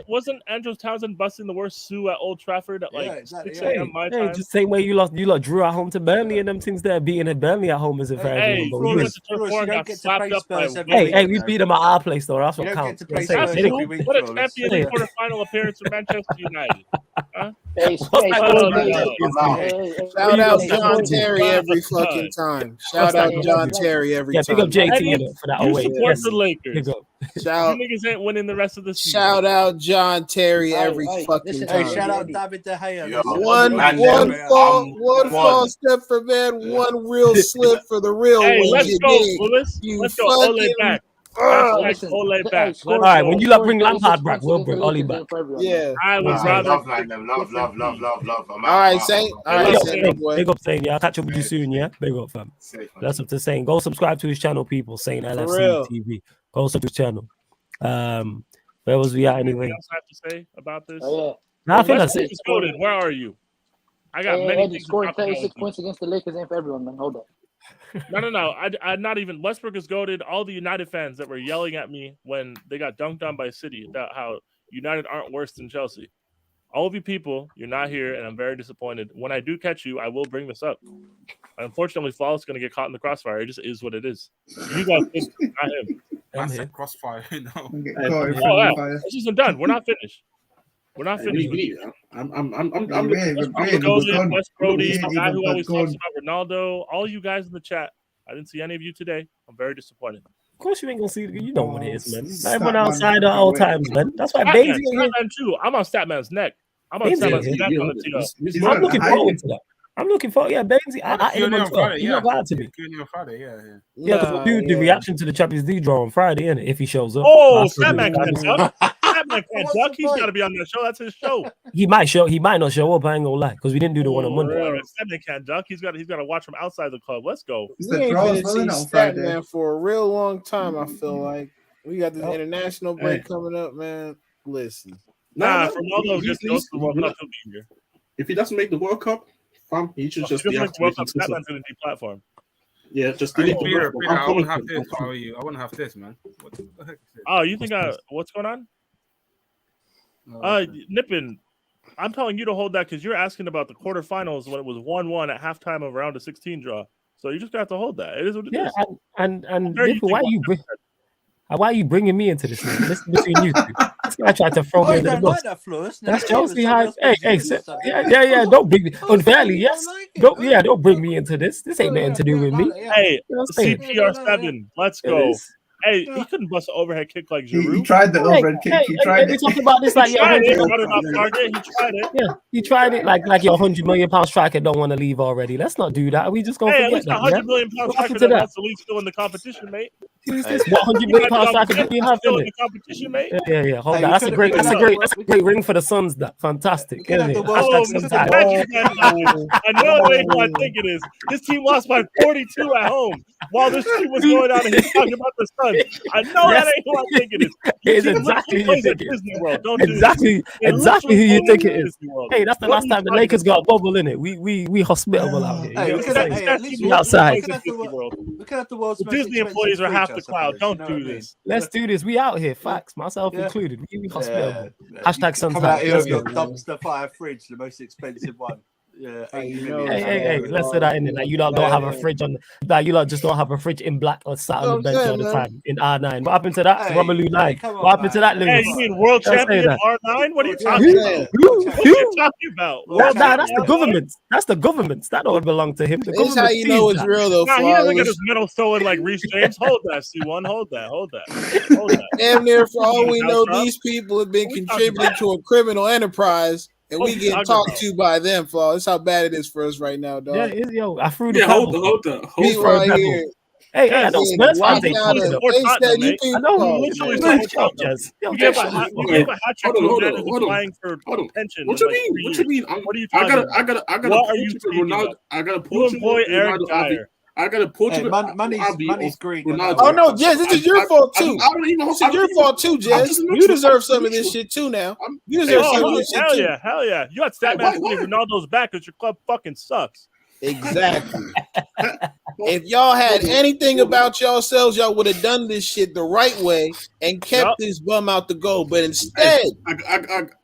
Wasn't Andrew Townsend busting the worst Sue at Old Trafford at like 6 a.m. my time? Just same way you lot drew at home to Burnley and them things there. Beating at Burnley at home is a fair game. Hey, we beat them at our place though. That's what counts. What a Champions League quarterfinal appearance for Manchester United. Shout out John Terry every fucking time. Shout out John Terry every time. Pick up JT for that away. Support the Lakers. Shout, you niggas ain't winning the rest of the season. Shout out John Terry every fucking time. Shout out David De Gea. One false step for man, one real slip for the real one. Let's go, Willis. Let's go. Ole back. All right, when you lot bring Lampard back, we'll bring Oli back. Yeah, I would rather love. All right, Saint. Big up, Saint. Yeah, I'll catch up with you soon. Yeah, big up, fam. That's up to Saint. Go subscribe to his channel, people. Saint LFC TV. Go subscribe to his channel. Where was we at anyway? Anything else I have to say about this? I think that's it. Where are you? I got many things. Scoring 36 points against the Lakers ain't for everyone, man. Hold up. No. I not even Westbrook is goated. All the United fans that were yelling at me when they got dunked on by City about how United aren't worse than Chelsea. All of you people, you're not here, and I'm very disappointed. When I do catch you, I will bring this up. Unfortunately, Flawless is going to get caught in the crossfire. It just is what it is. You guys, not him. I'm here. Crossfire. No. This isn't done. We're not finished. We're not finished. I'm Golden, West Brody, the guy who always talks about Ronaldo. All you guys in the chat. I didn't see any of you today. I'm very disappointed. Of course you ain't gonna see it. You know what it is, man. Everyone outside at all times, man. That's why Bainesy too. I'm on Statman's neck. I'm on Statman's neck on the tee. I'm looking forward to that. I'm looking for Bainesy. I him on Friday. You're not glad to me. Yeah, because we'll do the reaction to the Champions League draw on Friday, innit? If he shows up. Oh, Statman can't duck. Statman can't duck. He's got to be on that show. That's his show. He might not show up. I ain't gonna lie, because we didn't do the one on Monday. Statman can't duck. He's got to watch from outside the club. Let's go. We ain't been seeing Statman for a real long time. I feel like we got this international break coming up, man. Listen, Ronaldo just goes to the World Cup. If he doesn't make the World Cup, he should just be Statman's going to deplatform. Yeah, just I wouldn't have this. How are you? I wouldn't have this, man. What the heck is this? Oh, you think what's going on? Nippin, I'm telling you to hold that because you're asking about the quarterfinals when it was 1-1 at halftime of round of 16 draw. So you just got to hold that. It is what it is. And why are you bringing me into this? This between you two. This guy tried to throw me into the bus. That's Chelsea high. Hey, yeah. Don't bring me unfairly. Yes, don't bring me into this. This ain't nothing to do with me. Hey, CPR7. Let's go. Hey, he couldn't bust an overhead kick like Giroud. He tried the overhead kick. He tried we it. talking about this like you're Tried it, 100 got it off target. He tried it. Yeah, he tried it like your £100 million striker don't want to leave already. Let's not do that. We just gonna Hey, at forget least that. £100 million What striker happened to that that? wants to leave still in the competition, mate. Who's this? What £100 million striker do you have still in in it? the competition, mate. Yeah. Hold Hey, on. That's a we great ring for the Suns. That fantastic. We could have Isn't the it? World Oh, Cup Hashtag Mr. Suns. Patrick Fantastic. I know it ain't who I think it is. His team lost by 42 at home while this team was going on and he's talking about the Suns. I know that ain't who I think it is. It's Your team exactly literally who you plays at think it is. Disney World. Don't do Exactly who you think it is. Hey, that's the What last are you time the talking Lakers about? got a bubble in it. We hospitable out here. Hey, You know we what I'm could saying? at least We outside. We could have the world's The most Disney expensive employees are fridge, half I the crowd. suppose, Don't you know do what I mean? this. Let's do this. We out here. Facts, myself Yeah. included. We hospitable. Yeah. Hashtag Suns. Come out here Let's with your go. dumpster fire fridge, the most expensive one. Yeah, 80 million. Hey, let's say that in it. Like you don't have a fridge on. Like you just don't have a fridge in black or sat on the bench all the time in R9. What happened to that? Hey, Romelu 9. come on, What happened to that, Hey, Lewis? you mean world Don't say champion that. R9? What are you Yeah. talking about? Yeah. What are you talking about? That's the government. That's the government. That don't belong to him. The This is government how you know sees it's that. real, though. Nah, he Flaw. doesn't It get was his medal stolen like Reece James. Hold that, C1. Hold that. damn near, for all we know, Outdrop. these people have been What we talking contributing to a criminal enterprise, and What we we get talking talked about? to by them, Flaw. That's how bad it is for us right now, dog. Yeah, yo, I threw the Yeah, pebble. hold that. People for a out pebble. here Hey, I Yes. know getting Spurs fans locked ain't out talking of. about. Support They Tottenham, said you mate. think, I know oh, who literally man. support Yo, Tottenham. Jez. Yo, You gave Jez. a hat trick to a man who's applying for pension. What you in like mean? 3 What years. you mean? What are you I talking got about? a What are you Portugal speaking Ronaldo. about? I got a You Portugal employ Eric Ronaldo. Dyer. I got a Hey, Portugal. money's green. Ronaldo. Oh no, Jez, this is your fault too. I don't even. This is your fault too, Jez. You deserve some of this shit too. Now you deserve some of this shit Hell too. yeah, hell yeah. You got Statman putting Ronaldo's back because your club fucking sucks. Exactly. If y'all had anything about yourselves, y'all would have done this shit the right way and kept this bum out the goal. But instead,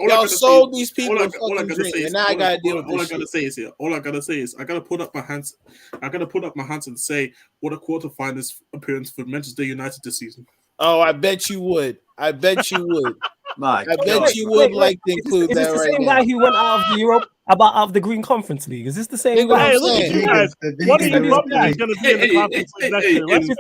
y'all sold these people a fucking dream, and now I gotta deal with this. All I gotta say is here. All I gotta say is I gotta put up my hands. I gotta put up my hands and say what a quarterfinals appearance for Manchester United this season. Oh, I bet you would. I bet you would. I bet you would like to include Is that this the right same now. guy who went out of the Europe out of the Green Conference League? Is this the same Nigga, guy? Hey, look at you guys. One of you roughly is going to be in the conference league next year. Let's go.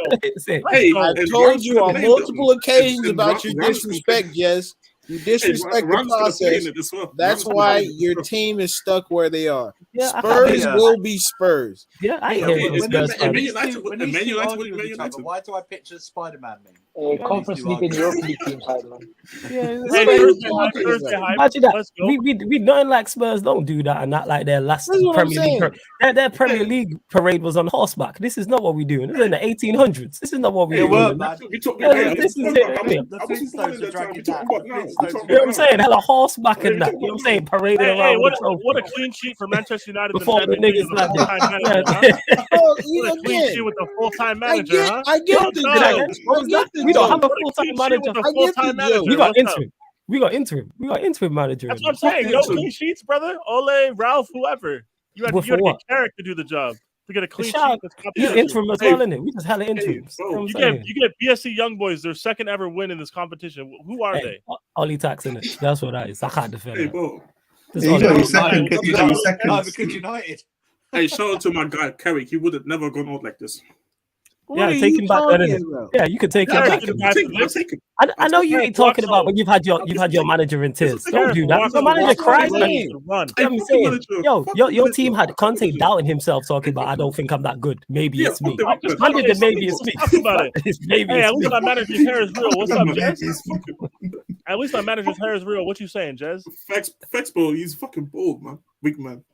I told you on multiple occasions about your disrespect, Jez. You disrespect the process. That's why your team is stuck where they are. Yeah, Spurs will be Spurs. Yeah, I hear it. Why do I picture Spider-Man? Conference League and Europa League teams, man. Imagine that. We nothing like Spurs don't do that and not like their last Premier League. Their Premier League parade was on horseback. This is not what we're doing. This is in the 1800s. This is not what we're doing. This is it. You know what I'm saying? Hella horseback and that. You know what I'm saying? Parading around. What a clean sheet for Manchester United. Before the niggas like What a clean sheet with a full-time manager, huh? I get the we don't have a full-time manager. We got What's up? interim. We got interim manager. That's what I'm saying. No clean sheets, brother. Ole, Ralph, whoever. You had to get Carrick to do the job. To get a clean sheet. He's interim as well, isn't it? We just hella interim. You get BSC Young Boys their second ever win in this competition. Who are they? Ollie Tax, in it. That's what that is. I can't defend that. Second. United. Hey, shout out to my guy Carrick. He would have never gone out like this. Yeah, take him back. Yeah, you could take him back. I know you ain't talking about when you've had your manager in tears. Don't do that. Your manager cried. I'm saying, your team had Conte doubting himself, talking about I don't think I'm that good. Maybe it's me. Maybe it's me. Talk about it. Hey, at least my manager's hair is real. What's up, Jez? At least my manager's hair is real. What you saying, Jez? Facts, bro. He's fucking bold, man. Weak man.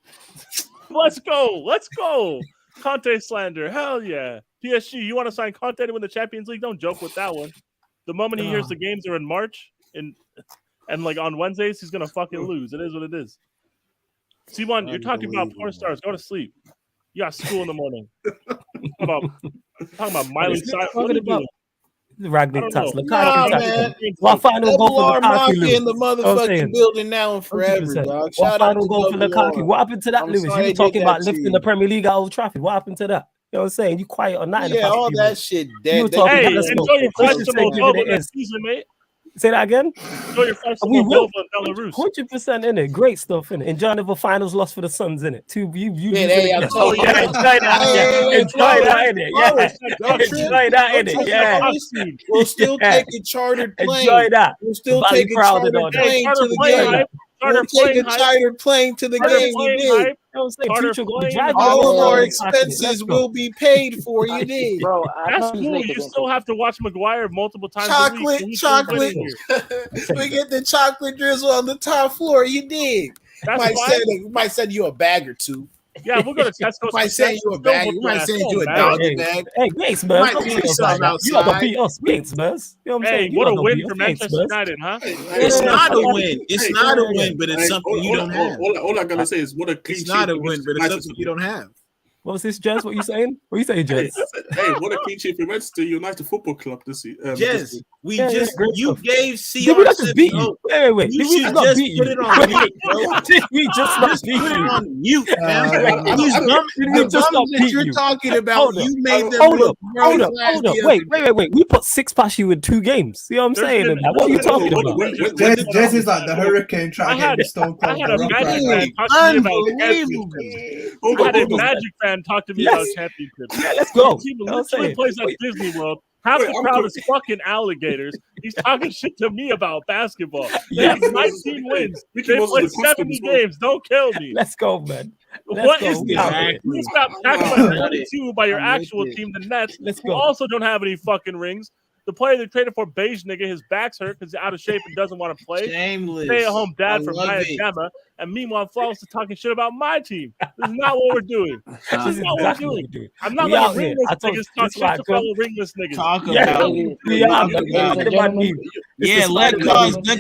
Let's go. Conte slander. Hell yeah. PSG, you want to sign Conte to win the Champions League? Don't joke with that one. The moment he hears the games are in March and like on Wednesdays, he's gonna fucking lose. It is what it is. C1, you're talking about porn stars. Go to sleep. You got school in the morning. talking about Miley Cyrus. What are you doing? Ragnick touch. What final goal for Lukaku? In the motherfucking building now and forever, dog. What final goal for Lukaku? What happened to that, Lewis? You were talking about lifting the Premier League out of Old Trafford. What happened to that? You know what I'm saying? You quiet on that. Yeah, all that shit dead. Hey, enjoy your questionable goal this season, mate. Say that again. Enjoy your fight We will. and Belarus. 100% in it. Great stuff in it. Enjoy the finals loss for the Suns in it. Enjoy that in it. Enjoy that in it. Yeah. We'll still take a chartered plane. Enjoy that. We'll still take a chartered plane to the game. We'll take a chartered plane to the game. You did. All of our expenses will be paid for. You did. Bro, that's cool. You still have to watch Maguire multiple times. Chocolate. We get the chocolate drizzle on the top floor. You did. Might send you a bag or two. Yeah, we'll go to Tesco. Might send you a bag. We might send you a doggy bag. Hey, we ain't Spurs. You got to beat us. We ain't Spurs. You know what I'm saying? What a win for Manchester United, huh? It's not a win. It's not a win, but it's something you don't have. All I gotta say is what a clean sheet. It's not a win, but it's something you don't have. What was this, Jez? What you saying? What you saying, Jez? Hey, what a clean sheet for Manchester United Football Club this year. Jez, you gave CR. Did we not just beat you? Wait. You Did we should not just beat put you? it on mute, bro. Did we just not beat Put it you? on mute, man. The bums that you're talking about, you made them Hold look up. Wait. We put 6 past you in 2 games. You know what I'm saying? What are you talking about? Jez is like the hurricane trying to get the Stone Cold. I had a Magic fan talk to me about championships. I had a Magic fan talk to me about championships. Yeah, let's go. The team literally plays at Disney World. Half the crowd is fucking alligators. He's talking shit to me about basketball. They have 19 wins. They played 70 games. Don't kill me. Let's go, man. What is this? You got packed by 22 by your actual team, the Nets, who also don't have any fucking rings. The player they traded for, beige nigga, his back's hurt because he's out of shape and doesn't want to play. Shameless. Stay-at-home dad from Miami. And meanwhile, Flawless is talking shit about my team. This is not what we're doing. This is not what we're doing. I'm not letting ringless niggas talk shit to fellow ringless niggas. Talk about Yeah, let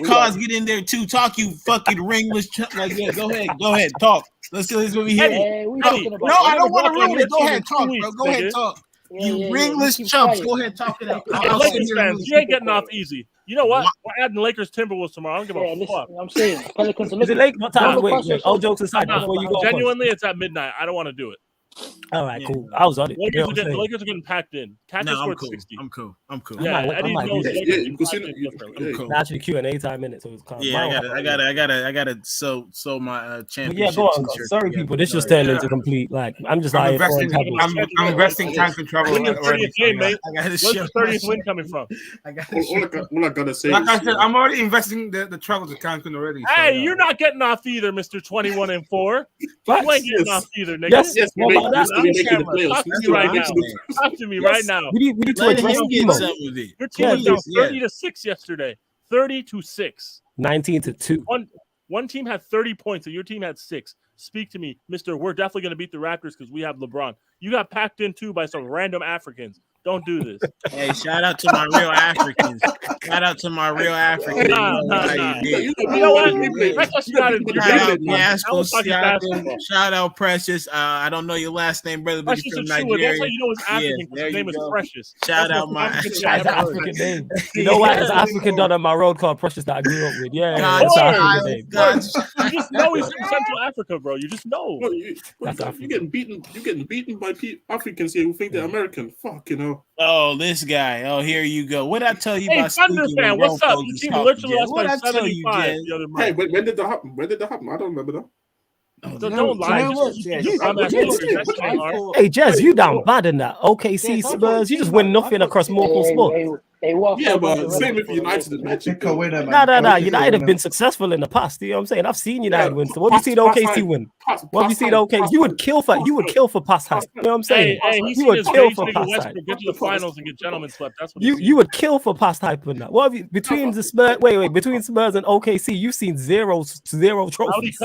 cause get in there too. Talk, you fucking ringless. Like, yeah, go ahead, talk. Let's see what we hear. No, I don't want to ruin it. Go ahead, talk, bro. Go ahead, talk. You ringless chumps. Go ahead, talk it out. Lakers fans, you ain't getting off easy. You know what? We're adding Lakers Timberwolves tomorrow. I don't give a fuck. I'm saying Pelicans. Is it late? What time? Wait. All jokes aside, before you go. Genuinely, it's at midnight. I don't want to do it. All right, cool. I was on it. The Lakers are getting packed in. I'm cool. Yeah, Eddie knows actually Q&A time in it, so it's kind of I gotta sew my championship. Yeah, go on. Sorry, people. This just turned into complete. Like I'm just I'm investing time to travel. When's the 30th game, mate? Where's the 30th win coming from? All I gotta say. Like I said, I'm already investing the travel to Cancun already. Hey, you're not getting off either, Mr. 21-4. You ain't getting off either, nigga. Yes. Talk to me right now. We need to address it. Your team was down 30-6 yesterday. 30-6. 19-2. One team had 30 points and your team had 6. Speak to me, Mr. We're definitely going to beat the Raptors because we have LeBron. You got packed in too by some random Africans. Don't do this. Hey, shout out to my real Africans. Shout out to my real Africans. You know what? Shout out Precious. I don't know your last name, brother, but you're from Nigeria. That's how you know it's African. His name is Precious. Shout out my African name. You know what? It's African done on my road called Precious that I grew up with. Yeah, you just know he's from Central Africa, bro. You just know. You're getting beaten by Africans here who think they're American. Fuck, you know. Oh, this guy. Oh, here you go. What I tell you about Thunder fan? What's up? You team literally lost by 75 the other month. Hey, when did that happen? I don't remember that. Don't lie. Hey, Jez, you down bad in that. OKC Spurs, you just win nothing across multiple sports. Yeah, but same with United and Magic. No. United have been successful in the past. You know what I'm saying? I've seen United win. So what have you seen OKC win? What have you seen OKC? You would kill for pass hype. You know what I'm saying? You would kill for pass hype. Get to the finals and get gentlemen swept. That's what you would kill for pass hype in that. What have you between the Spurs? Between Spurs and OKC, you've seen zero trophies.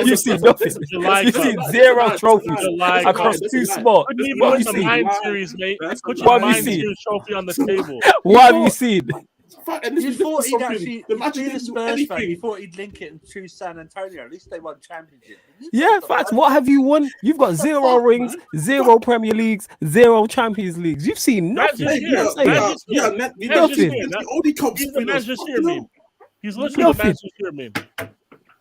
You've seen nothing. You've seen 0 trophies across 2 sports. What have you seen? Put your Mind Series trophy on the table. What have you seen? You thought he'd actually be the Spurs fan. You thought he'd link it to San Antonio. At least they won championship. Yeah, facts. What have you won? You've got 0 rings, 0 Premier Leagues, 0 Champions Leagues. You've seen nothing. He's the Manchester meme. He's literally the Manchester meme.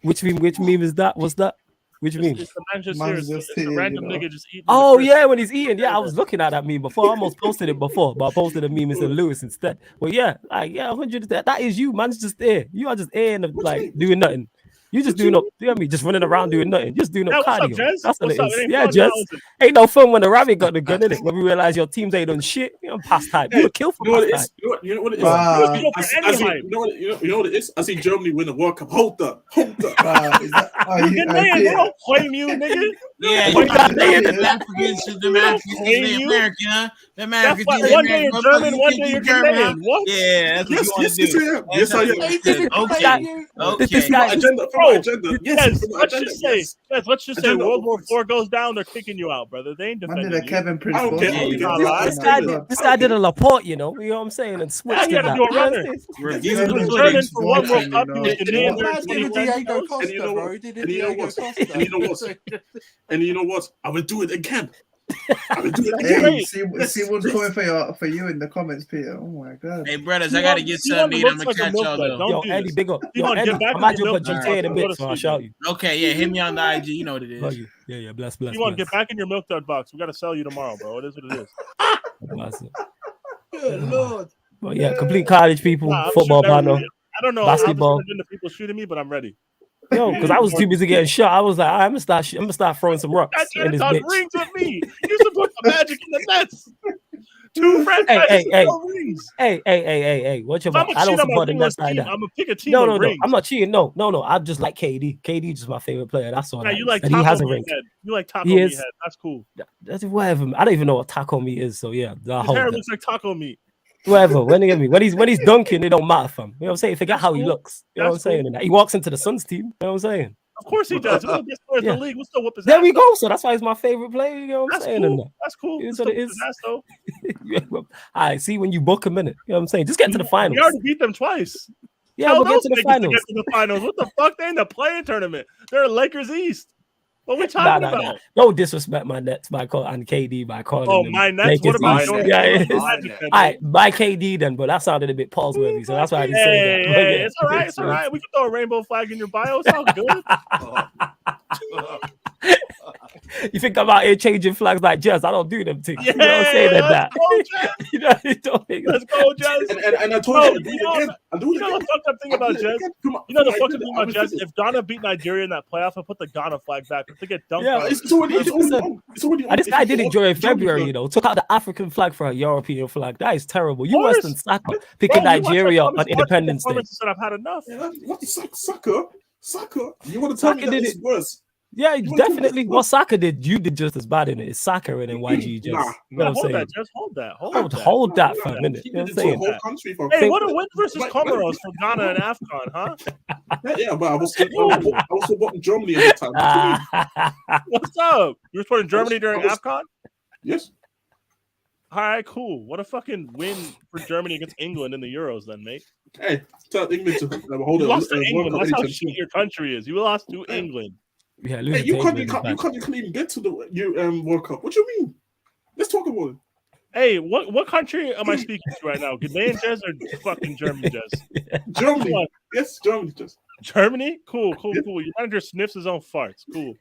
Which meme is that? What's that? What do you mean? It's the man just Man's here. just It's a here, random you know. nigga just eating. Oh yeah, when he's eating. Yeah, I was looking at that meme before. I almost posted it before, but I posted a meme in St. Louis instead. Well, yeah, like 100. That is you, man's just there. You are just there and like doing nothing. You just doing up, you know what I mean? Just running around doing nothing. Just doing up what's up, cardio. Jez? That's what What's it up? is. It ain't Yeah, fun Jez. now, is it? Ain't no fun when the rabbit got the gun in it. When we realize your teams ain't done shit. You know, past time. You were killed for past time. You know what it is? Wow. You know what it is? I see Germany win the World Cup. Hold up. Wow, is that? They don't claim you, nigga. Yeah, What got there? the Africans, the American, huh? The Americans, That's like one day you're German, one day you're Canadian. What? Yeah, that's what you want to do. Yes, I am. Okay. This guy, Agenda. Yes, let's just say World War IV goes down, they're kicking you out, brother. They ain't defending you. Kevin Prince. This guy did a Laporte, you know what I'm saying, and switched he had to do a runner. Review He was German for one World Cup. He was Canadian for And you know what? I will do it again. Hey, see what's coming for you in the comments, Peter. Oh my god. Hey, brothers, I gotta get something to eat. I'm gonna catch y'all though. Yo, Eddie, big up. Yo, Eddie, I might just put GTA in a bit, so I'll shout you. Okay, yeah, hit me on the IG. You know what it is. Yeah, bless. You want to get back in your milk dud box? We got to sell you tomorrow, bro. It is what it is. Good lord. Well, yeah, complete college people, football banner. I don't know basketball. how the people shooting me, but I'm ready. Yo, because I was too busy getting shot. I was like, I'm gonna start throwing some rocks in this bitch. Rings with me. You supposed to Magic in the Nets. Two franchises, no rings. Hey, watch your mouth. I don't support the Nets like that. I'm gonna pick a team. No, I'm not cheating. No. I just like KD. KD is just my favorite player. That's all. Yeah, you like he has a ring. You like taco meat head. That's cool. That's whatever. I don't even know what taco meat is. So yeah, his hair looks like taco meat. Whatever. When he's dunking, it don't matter, fam. You know what I'm saying? Forget how he looks. You know what I'm saying? And he walks into the Suns team. You know what I'm saying? Of course he does. He's the best player in the league. We'll still whoop his ass. There we go. So that's why he's my favorite player. You know what I'm saying? Cool. That's cool. It's what it is. All right. See, when you book a minute, you know what I'm saying? Just get to the finals. We already beat them twice. Yeah, we'll get to the finals. Get to the finals. What the fuck? They in the playing tournament. They're Lakers East. What we talking about? Nah. Don't disrespect my Nets by and KD by calling. Oh, my Nets. What about yours? Yeah, all right, by KD then, but that sounded a bit pause worthy, so that's why I didn't say that. Hey, it's all right. It's all right. We can throw a rainbow flag in your bio. It's all good. You think I'm out here changing flags like Jez? I don't do them things. Yeah, you know what I'm saying? That. You let's go, Jez. And I told you, you know the fucked up thing about Jez? You know the fucked up thing about Jez? If Ghana beat Nigeria in that playoff, I'll put the Ghana flag back. If they get dunked on. It's already this guy did enjoy in February, you know. Took out the African flag for a European flag. That is terrible. You worse than Saka picking Nigeria on Independence Day. Said I've had enough. What Saka? You want to tell me that it's worse? Yeah, definitely. What Saka did, you did just as bad in it. It's Saka and then YG just. Hold that for a minute. You know what I'm saying? Hey, what a win versus Comoros for Ghana and AFCON, huh? Yeah, but I was supporting Germany at the time. What's up? You were supporting Germany during AFCON? Yes. All right, cool. What a fucking win for Germany against England in the Euros, then, mate. Hey, tell England to hold you lost to England. That's how shit your country is. You lost to England. Yeah, hey, you can't even get to the World Cup. What do you mean? Let's talk about it. Hey, what country am I speaking to right now? Ghanaian Jez or fucking German Jez? Germany. Yes, Germany Jez. Germany? Cool. Your manager sniffs his own farts. Cool.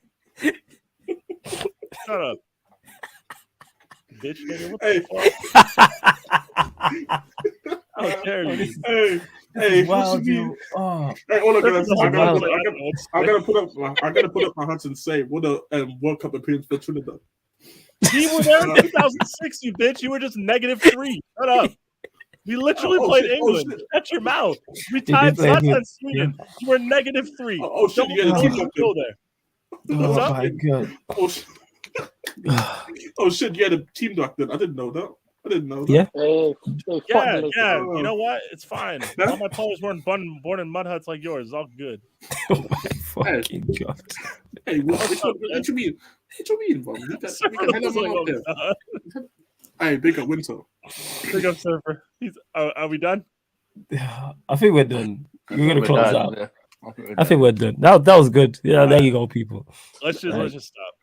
Shut up. Bitch, nigga, what the fuck? How dare you? Hey, wow, dude. Oh. Hey, hold on, I gotta put up my hands and say what a World Cup appearance for Trinidad. You were there in 2006, you bitch. You were just -3. Shut up. We literally played England. Shut your mouth. We tied Scotland and Sweden. Yeah. You were -3. Oh shit! You had a team go there. What's up? My God. Oh shit! You had a team back then. I didn't know that. Yeah. Yeah. You know what? It's fine. All my players weren't born in mud huts like yours. It's all good. Oh my fucking God. Hey, what you mean? What you mean, bro? We got hey, big up Winter. Big up Surfer. Are we done? I think we're done. We're gonna close out. Yeah. I think we're done. That was good. Yeah, there you go, people. Let's just stop.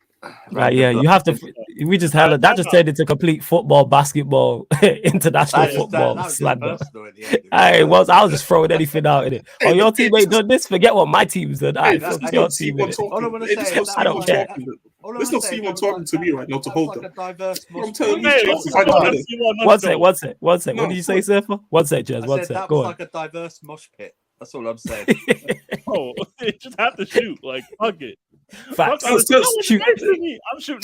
Right, yeah, you have to We just had that just turned into complete football, basketball, international football slander. I was just throwing anything out in it. Oh, your team ain't done this. Forget what my team's done. I fuck your team. I don't care. Let's not see one talking to me right now to hold them. I'm telling you, one sec. What did you say, Surfer? One sec, Jez. One sec. That Go was on. like a diverse mosh pit. That's all I'm saying. Oh, you just have to shoot. Like, fuck it. Facts. I'm shooting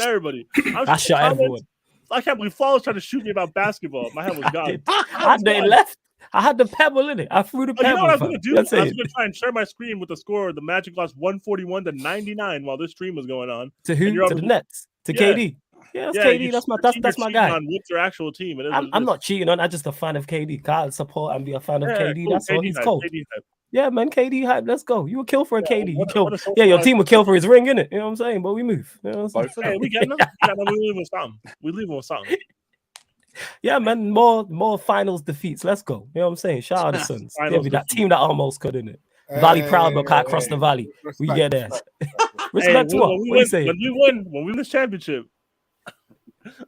everybody. I shot everyone. I can't believe Fall was trying to shoot me about basketball. My head was gone. I had the left. I had the pebble in it. I threw the pebble. You know what I was going to do? I was going to try and share my screen with the score. The Magic lost 141-99 while this stream was going on. To who? To the Nets. To KD. Yeah, that's KD. That's my guy. What's your actual team? I'm not cheating on. I'm just a fan of KD. Can't support and be a fan of KD. Cool. That's all he's called. Yeah, man, KD hype. Let's go. You would kill for a KD. You kill. Yeah, your team would kill for his ring, innit? You know what I'm saying? But we move. You know what I'm saying? Hey, we get them. We leave with something. We leave with something. Yeah, man. More finals defeats. Let's go. You know what I'm saying? Shout out the Suns. Yeah, be that team that almost could, innit? Valley proud, but can't cross the valley. We get there. Respect to what? What you saying? When we win this championship,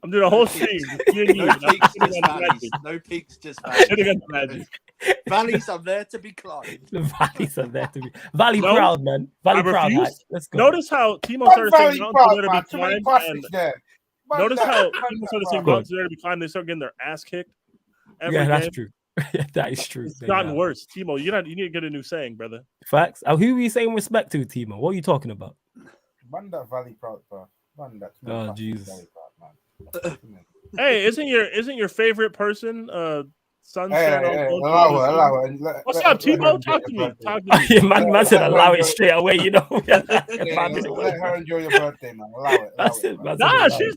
I'm doing a whole stream. No peaks, just valleys. Valleys are there to be climbed. The valleys are there to be. Valley proud, man. Valley proud. Let's go. Notice how Timo started saying mountains are there to be climbed. Notice how Timo started saying mountains are there to be climbed. They start getting their ass kicked. Yeah, that's true. That is true. It's gotten worse. Timo, you need to get a new saying, brother. Facts. Who are you saying respect to, Timo? What are you talking about? Man, that Valley proud, bro. Oh, Jesus. Hey, isn't your favorite person Suns? Allow it. What's up, Timo? Talk to me. Man said allow it straight away, you know. Let her enjoy your birthday, man. Allow it.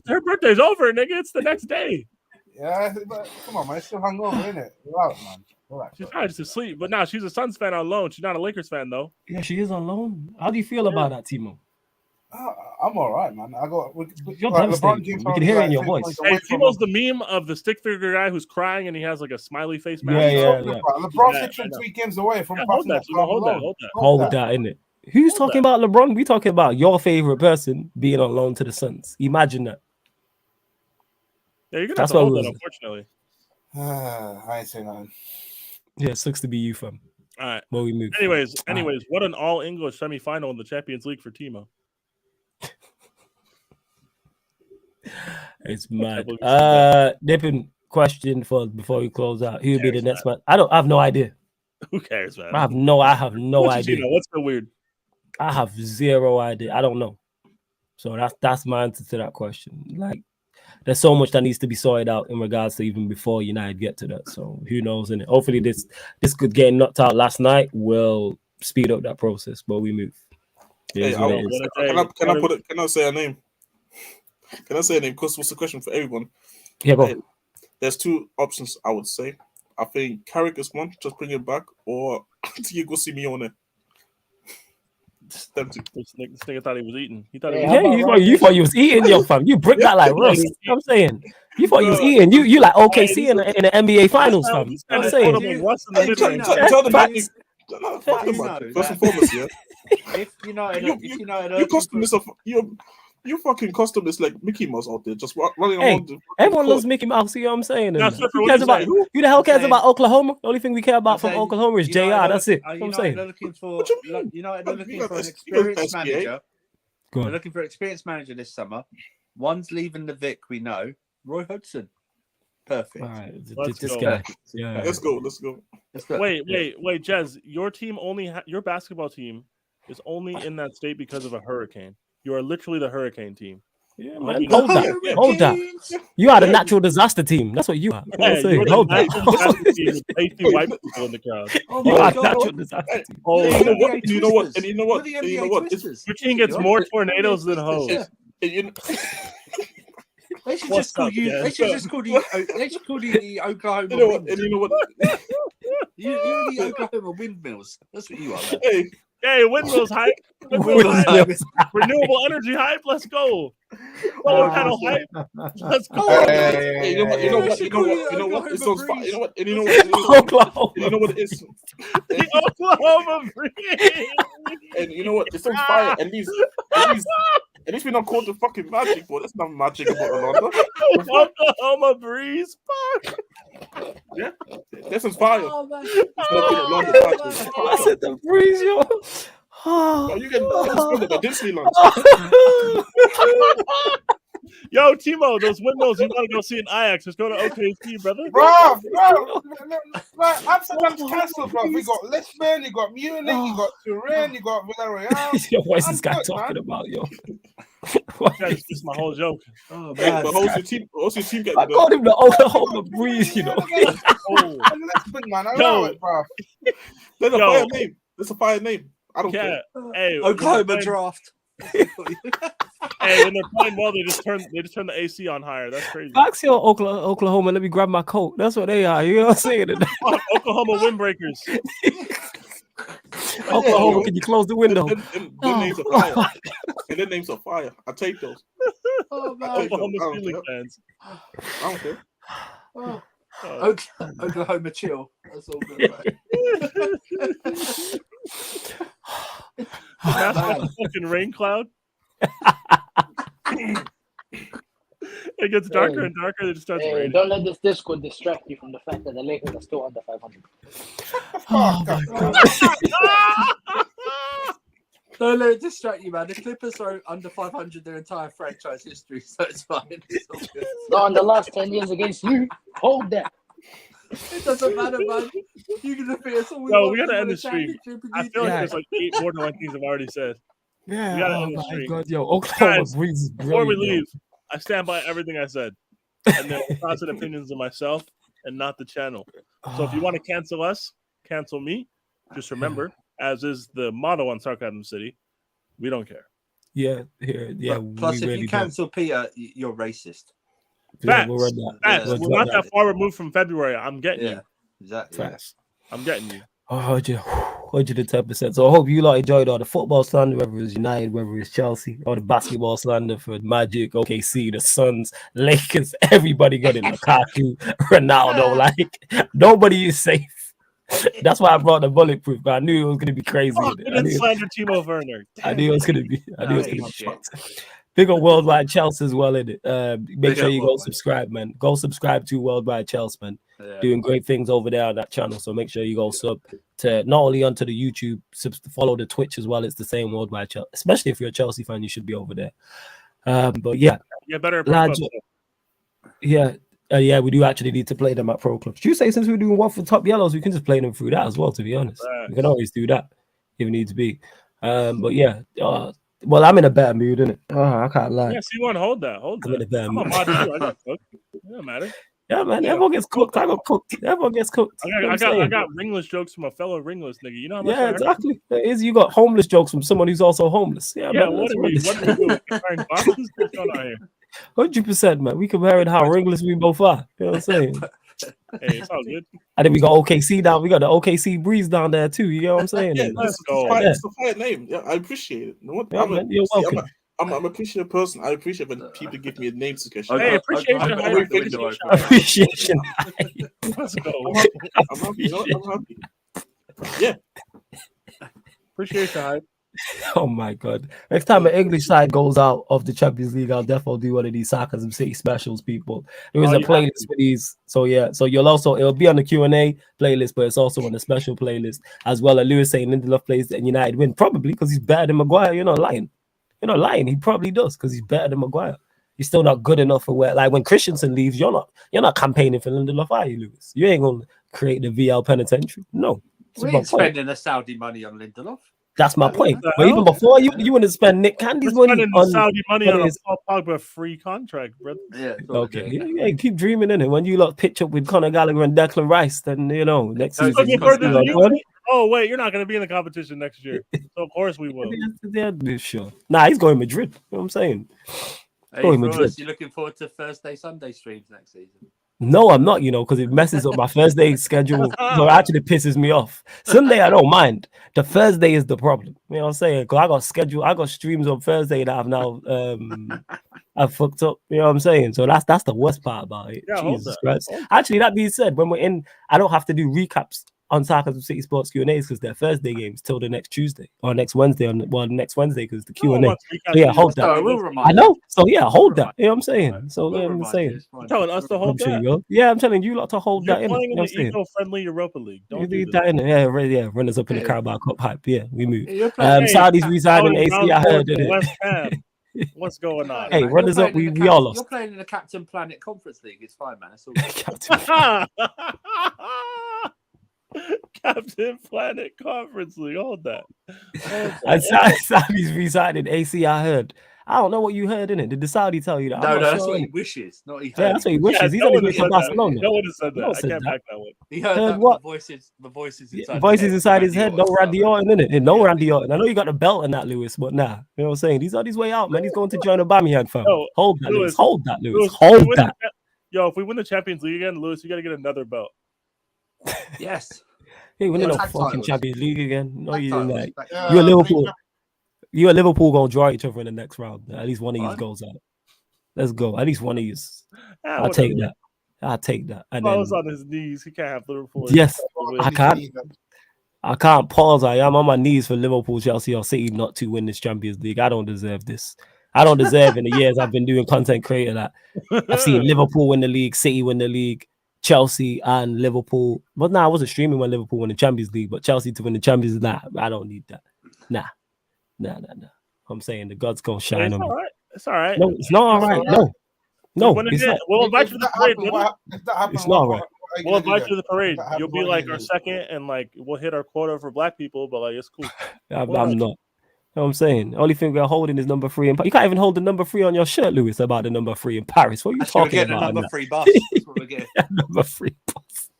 Her birthday's over, nigga. It's the next day. Yeah, but come on, man. It's still hungover, innit? Allow it, man. Relax, she's trying to sleep, but now she's a Suns fan on loan. She's not a Lakers fan, though. Yeah, she is on loan. How do you feel about that, Timo? I'm all right, man. LeBron James. We can hear it in your voice. Hey, Timo's the meme of the stick figure guy who's crying and he has like a smiley face. Yeah. LeBron's 6 and 3 games away from hold that, innit? Who's talking about LeBron? We talking about your favorite person being on loan to the Suns. Imagine that. Yeah, you're gonna have to hold that, unfortunately. I ain't saying nothing. Yeah, it sucks to be you, fam. All right. Well, we move. Anyways, what an all-English semifinal in the Champions League for Timo. It's mad. Dipping question for before we close out. Who'll be the next man? I have no idea. Who cares, man? I have no idea. What's so weird? I have zero idea. I don't know. So that's my answer to that question. Like, there's so much that needs to be sorted out in regards to even before United get to that. So who knows? And hopefully this could get knocked out last night will speed up that process. But we move. Hey, can I say a name? Can I say a name? Because what's the question for everyone? Yeah, go. There's 2 options I would say. I think Carrick is one, just bring it back, or Diego Simeone. This nigga thought he was eating. He thought you thought you was eating, yo, fam. You brick that like Russ. You know what I'm saying? You thought you was eating. You like OKC in the NBA Finals, fam. You know what I'm saying? Tell them first and foremost, yeah. If United, you fucking customers like Mickey Mouse out there just running around. Everyone loves Mickey Mouse. You know what I'm saying? Who the hell cares about Oklahoma? The only thing we care about from Oklahoma is JR. That's it. You know what I'm saying? United are looking for an experienced manager. They're looking for an experienced manager this summer. One's leaving the Vic. We know Roy Hodgson. Perfect. All right, this guy. Yeah. Let's go. Wait, Jez. Your team your basketball team is only in that state because of a hurricane. You are literally the hurricane team. Yeah, man. Hold that. You are the natural disaster team. That's what you are. Yeah, hold that. White people in the crowd. You are natural disaster team. You know what? And you know what? Your team gets more tornadoes than hoes. They should just call you. They should just call you. They should call you the Oklahoma. You know what? And you know what? You're the Oklahoma windmills. That's what you are. Hey, windmills hype. Renewable energy hype. Let's go. Solar panel hype. Let's go. Hey, you know what? It's those. You know what? And you know what? Oklahoma. You know what it is? The Oklahoma breeze. And you know what? It's on fire. And these At least we don't call the fucking magic, but that's not magic about Ronaldo. Oklahoma Breeze. Fuck. Yeah, that's some fire. Oh, man. I said the Breeze, yo. Oh, you can spend it at Disneyland. Yo, Timo, those windows you want to go see in Ajax, just go to OKC, brother. Bro, like Amsterdam's cancelled, bro. We got Lisbon, you got Munich, you got Turin, you got Villarreal. Yo, what is this guy talking about, yo? That's just my whole joke. Oh, Hey, man. but how's your team getting I called him the Oklahoma Breeze, you know. Lisbon, man. I know it, bro. That's a fire name. That's a fire name. I don't care. Hey, Oklahoma draft. Hey, when they're playing well, they just turn the AC on higher. That's crazy. Actually, Oklahoma, let me grab my coat. That's what they are. You know what I'm saying? Oklahoma windbreakers. Oklahoma, can you close the window? Them names are fire. And their names are fire. I take those. Oh, man. Oklahoma Steelers fans. I don't care. Oh. Oklahoma chill. That's all good, right? Massive fucking rain cloud. It gets darker and darker. It just starts raining. Don't let this Discord distract you from the fact that the Lakers are still under 500. Oh my God. Don't let it distract you, man. The Clippers are under 500 their entire franchise history, so it's fine. It's all good. Not in the last 10 years against you. Hold that. It doesn't matter, man. You can defeat us all. No, we gotta end the stream. I feel like there's like 8 borderline things I've already said. Yeah. We gotta Oh end the my stream. God, yo, Oklahoma Guys, Breeze is before we brilliant, leave, I stand by everything I said, and then thoughts and opinions of myself, and not the channel. So if you want to cancel us, cancel me. Just remember, as is the motto on Sarcasm City, we don't care. Yeah, yeah. Plus, if really you cancel Peter, you're racist. Facts. we'll run that. Facts. We'll We're drop not that far removed from February. I'm getting you. Exactly. Facts. I'm getting you. 110%. So I hope you lot enjoyed all the football slander, whether it's United, whether it's Chelsea, or the basketball slander for Magic, OKC, the Suns, Lakers, everybody getting Lukaku, Ronaldo. Like, nobody is safe. That's why I brought the bulletproof, but I knew it was going to be crazy. Oh, didn't slander Timo Werner. I knew it was going to be. Big on Worldwide Chelsea as well, in it. Make sure you go subscribe, man. Go subscribe to Worldwide Chelsea, man. Yeah. Doing great things over there on that channel. So make sure you go sub to not only onto the YouTube, follow the Twitch as well. It's the same Worldwide Chelsea. Especially if you're a Chelsea fan, you should be over there. But yeah, Yeah, better. lads, yeah, we do actually need to play them at pro clubs. You say since we're doing one for top yellows, we can just play them through that as well. To be honest, we can always do that if it needs to be. But yeah, well, I'm in a better mood, innit? I can't lie. Yeah, C1, hold that. Hold I'm that. in a better I'm a mood. mod too. I got cooked. It don't matter. Yeah, man. Everyone gets cooked. I got cooked. Everyone gets cooked. I got ringless jokes from a fellow ringless nigga. You know how much? Yeah, exactly. It is. You got homeless jokes from someone who's also homeless. Yeah, man. What do we do? Comparing boxes? What's going on here? 100%, man. We comparing how ringless we both are. You know what I'm saying? Hey, it's all good. And then we got OKC down. We got the OKC Breeze down there too. You know what I'm saying? Yeah, Let's go. It's a fire name. Yeah, I appreciate it. You know what? Yeah, man, you're welcome. I'm an appreciative person. I appreciate when people give me a name suggestion. Hey, appreciation. Appreciation. Let's go. I'm happy. You know, I'm happy. Yeah. Appreciation, hype. Oh my God. Next time an English side goes out of the Champions League, I'll definitely do one of these Sarcasm City specials, people. There is a playlist for these. So yeah, so it'll be on the Q&A playlist, but it's also on the special playlist as well. As Lewis saying Lindelof plays and United win, probably because he's better than Maguire. You're not lying. You're not lying. He probably does because he's better than Maguire. He's still not good enough for where, like when Christensen leaves, you're not campaigning for Lindelof, are you, Lewis? You ain't gonna create the VL penitentiary. No. We ain't spending the Saudi money on Lindelof. That's my point. But even before you want to spend Nick Candy's money on Saudi money on a Paul Pogba free contract, brother. Yeah. Okay. Yeah, keep dreaming in it. When you lot pitch up with Conor Gallagher and Declan Rice, then next season. Oh wait, you're not going to be in the competition next year. So of course we will. Yeah, sure. Nah, he's going Madrid. You know what I'm saying? Hey, you're looking forward to Thursday, Sunday streams next season? No, I'm not, because it messes up my Thursday schedule. So it actually pisses me off. Sunday, I don't mind. The Thursday is the problem. You know what I'm saying? Because I got streams on Thursday that I've now I've fucked up. You know what I'm saying? So that's the worst part about it. Yeah, Jesus Christ. Actually, that being said, when we're in, I don't have to do recaps on Sarcasm City Sports Q&As because they're Thursday games till the next Tuesday or next Wednesday next Wednesday because the Q&A. So yeah, hold that. I know. So yeah, hold that. You know what I'm saying? So I'm saying. You're telling us to hold that. Yeah, I'm telling you lot to hold that. You're playing in the eco-friendly Europa League. Don't do that in yeah, runners up in the Carabao Cup hype. Yeah, we move. Saudis resigning AC. I heard it. West Ham. What's going on? Hey, runners up. We all lost. You're playing in the Captain Planet Conference League. It's fine, man. It's all Captain Planet Conference League. Hold that. And Saudi's resigning AC. I heard. I don't know what you heard in it. Did the Saudi tell you that? No, that's what he wishes. Not he heard. Yeah, that's what he wishes. He's on his way to Barcelona. No one has said that. I can't back that one. He heard what? The voices inside. Voices inside his head. No Randy Orton in it. No Randy Orton. I know you got the belt in that, Lewis, but nah. You know what I'm saying? He's on his way out, man. He's going to join Aubameyang, fam. Hold that, Lewis. Hold that, Lewis. Hold that. Yo, if we win the Champions League again, Lewis, you got to get another belt. Yes. Hey, winning no fucking Champions League again. No, you didn't like. You're Liverpool. You and Liverpool gonna draw each other in the next round. At least one of you goes out. Let's go. At least one of you. I'll take that. I'll take that. And Paul's on his knees. He can't have Liverpool. Yes, I can't. I can't pause. I am on my knees for Liverpool, Chelsea, or City not to win this Champions League. I don't deserve this. I don't deserve in the years I've been doing content creator that I've seen Liverpool win the league, City win the league, Chelsea and Liverpool. But nah, I wasn't streaming when Liverpool won the Champions League, but Chelsea to win the Champions League, nah, I don't need that. Nah. I'm saying the God's gonna shine on me. Right. It's all right. No, it's not all right. No, it's not. We'll invite you to the parade. It's not all right. We'll invite you to the parade. You'll be like our second, and like we'll hit our quota for black people, but like it's cool. I'm not. You know what I'm saying? The only thing we're holding is number 3. You can't even hold the number 3 on your shirt, Lewis, about the number 3 in Paris. What are you talking about? We're getting a number 3 bus. That's what we're getting. Number 3 bus.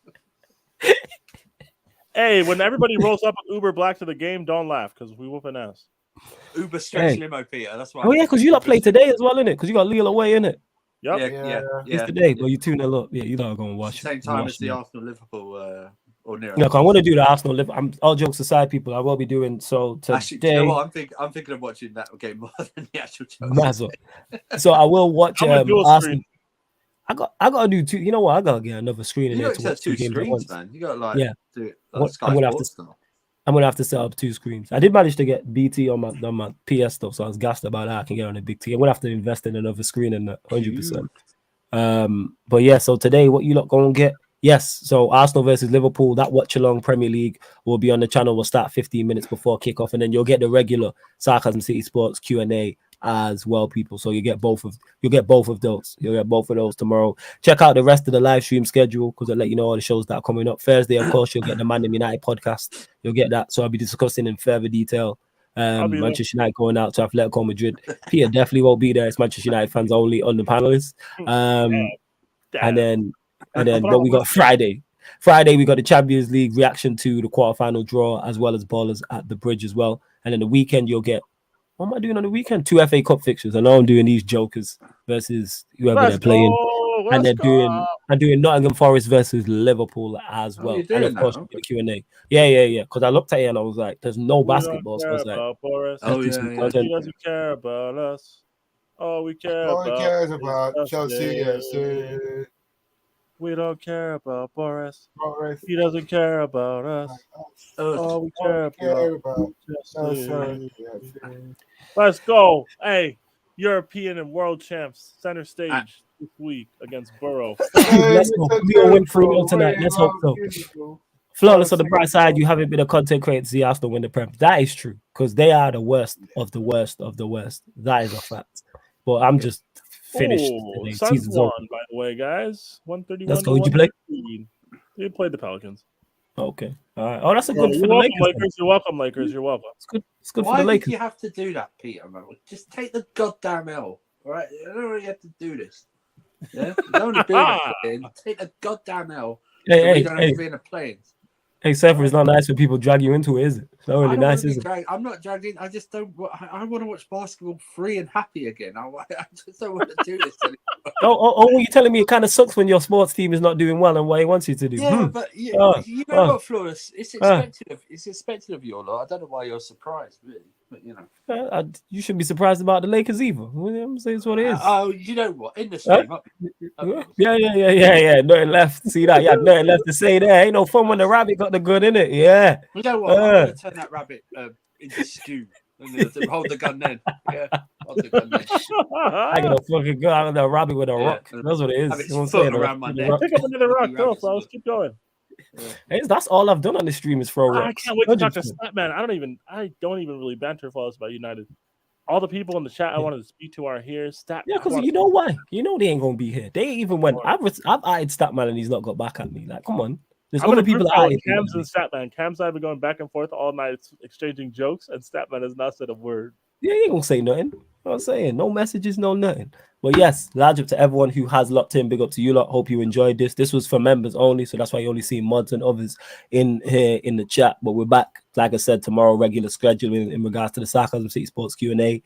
Hey, when everybody rolls up with Uber Black to the game, don't laugh because we whooping ass. Uber stretch limo, Peter. That's why. Oh yeah, because you lot play today as well, innit? Because you got Lille away, innit? Yep. Yeah. It's today, but you 2-0 up. Yeah, you lot are going to watch. Same time as the Arsenal Liverpool or near. No, I want to do the Arsenal Liverpool. I'm all jokes aside, people. I will be doing so today. Actually, do you know what? I'm thinking of watching that game more than the actual Chelsea. So I will watch Arsenal. I got to do 2. You know what? I got to get another screen in there to watch 2 games at once. Man. You got to do it. I'm gonna have to set up 2 screens. I did manage to get BT on my PS stuff, so I was gassed about that. I can get on a big T. I'm gonna have to invest in another screen in that 100%. But yeah, so today, what you lot gonna get? Yes, so Arsenal versus Liverpool, that watch along Premier League will be on the channel. We'll start 15 minutes before kickoff, and then you'll get the regular Sarcasm City Sports Q&A as well, people. So you get both of those. You'll get both of those tomorrow. Check out the rest of the live stream schedule because I'll let you know all the shows that are coming up. Thursday, of course, you'll get the Man United podcast. You'll get that. So I'll be discussing in further detail. Manchester United going out to Atletico Madrid. Peter definitely won't be there. It's Manchester United fans only on the panelists. And then what we got Friday. Friday, we got the Champions League reaction to the quarterfinal draw, as well as Ballers at the Bridge as well. And then the weekend, you'll get, what am I doing on the weekend? 2 FA Cup fixtures. I know I'm doing these jokers versus whoever they're playing. And they're doing Nottingham Forest versus Liverpool as well. And of course, the Q&A. Yeah. Because I looked at it and I was like, there's no basketball. So I was like, he doesn't care about us. All we care about Chelsea. Yes. We don't care about Boris. He doesn't care about us. All we care about Chelsea. Let's go. Hey, European and world champs, center stage this week against Borough. Let's go. We'll win 3-0 tonight. Let's hope so. Flawless on the bright side, you haven't been a content creator to see Arsenal win the Prem. That is true because they are the worst of the worst of the worst. That is a fact. But I'm just finished. Suns won, by the way, guys. 131. Let's go. Who'd you play? We played the Pelicans. Okay. All right. Oh, that's a good for the Lakers. You're welcome, Lakers. You're welcome. It's good. It's good for the Lakers. Why do you have to do that, Peter? Man? Just take the goddamn L. All right. I don't really have to do this. Yeah. You don't want to do that. Take the goddamn L. Hey, don't have to be in the planes. Hey, Sefer, it's not nice when people drag you into it, is it? It's not really nice, is it? I'm not dragged in. I just don't. I want to watch basketball free and happy again. I just don't want to do this anymore. Oh, you're telling me it kind of sucks when your sports team is not doing well and what he wants you to do. Yeah, but you know what, Flawless? It's expected of you, lot. I don't know why you're surprised, really. But you know, you shouldn't be surprised about the Lakers either. I'm saying it's what it is. Oh, you know what? In the stream, yeah. Nothing left. See that? Yeah, nothing left to say there. Ain't no fun when the rabbit got the gun in it. Yeah. You know what? I'm gonna turn that rabbit into stew. Hold the gun then. Yeah, hold the gun then. I got a fucking gun out of the rabbit with a rock. That's what it is. You know what I'm saying? Around my neck. Pick up another rock, go, fellas. Keep going. Hey, that's all I've done on the stream is throw rocks. I can't wait to talk to Snapman. I don't even really banter fellas about United. All the people in the chat I wanted to speak to are here. Yeah, because you know why? You know they ain't gonna be here. They even went. I've eyed Statman and he's not got back at me. Like, come on. There's other people that Cams and Statman. Cams and I have been going back and forth all night exchanging jokes, and Statman has not said a word. Yeah, he ain't gonna say nothing. I'm saying no messages, no nothing. But yes, large up to everyone who has locked in. Big up to you lot. Hope you enjoyed this. This was for members only, so that's why you only see mods and others in here in the chat. But we're back, like I said, tomorrow, regular scheduling in regards to the Sarcasm City Sports Q&A.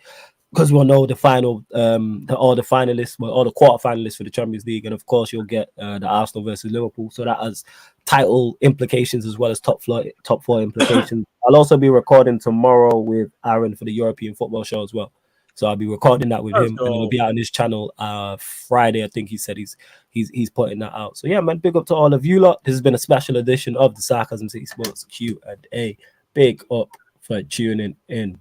Because we'll know the final, all the finalists, all the quarter finalists for the Champions League, and of course you'll get the Arsenal versus Liverpool. So that has title implications as well as top four implications. I'll also be recording tomorrow with Aaron for the European Football Show as well. So I'll be recording that with him, and it'll be out on his channel Friday. I think he said he's putting that out. So yeah, man, big up to all of you lot. This has been a special edition of the Sarcasm City Sports Q&A. Big up for tuning in.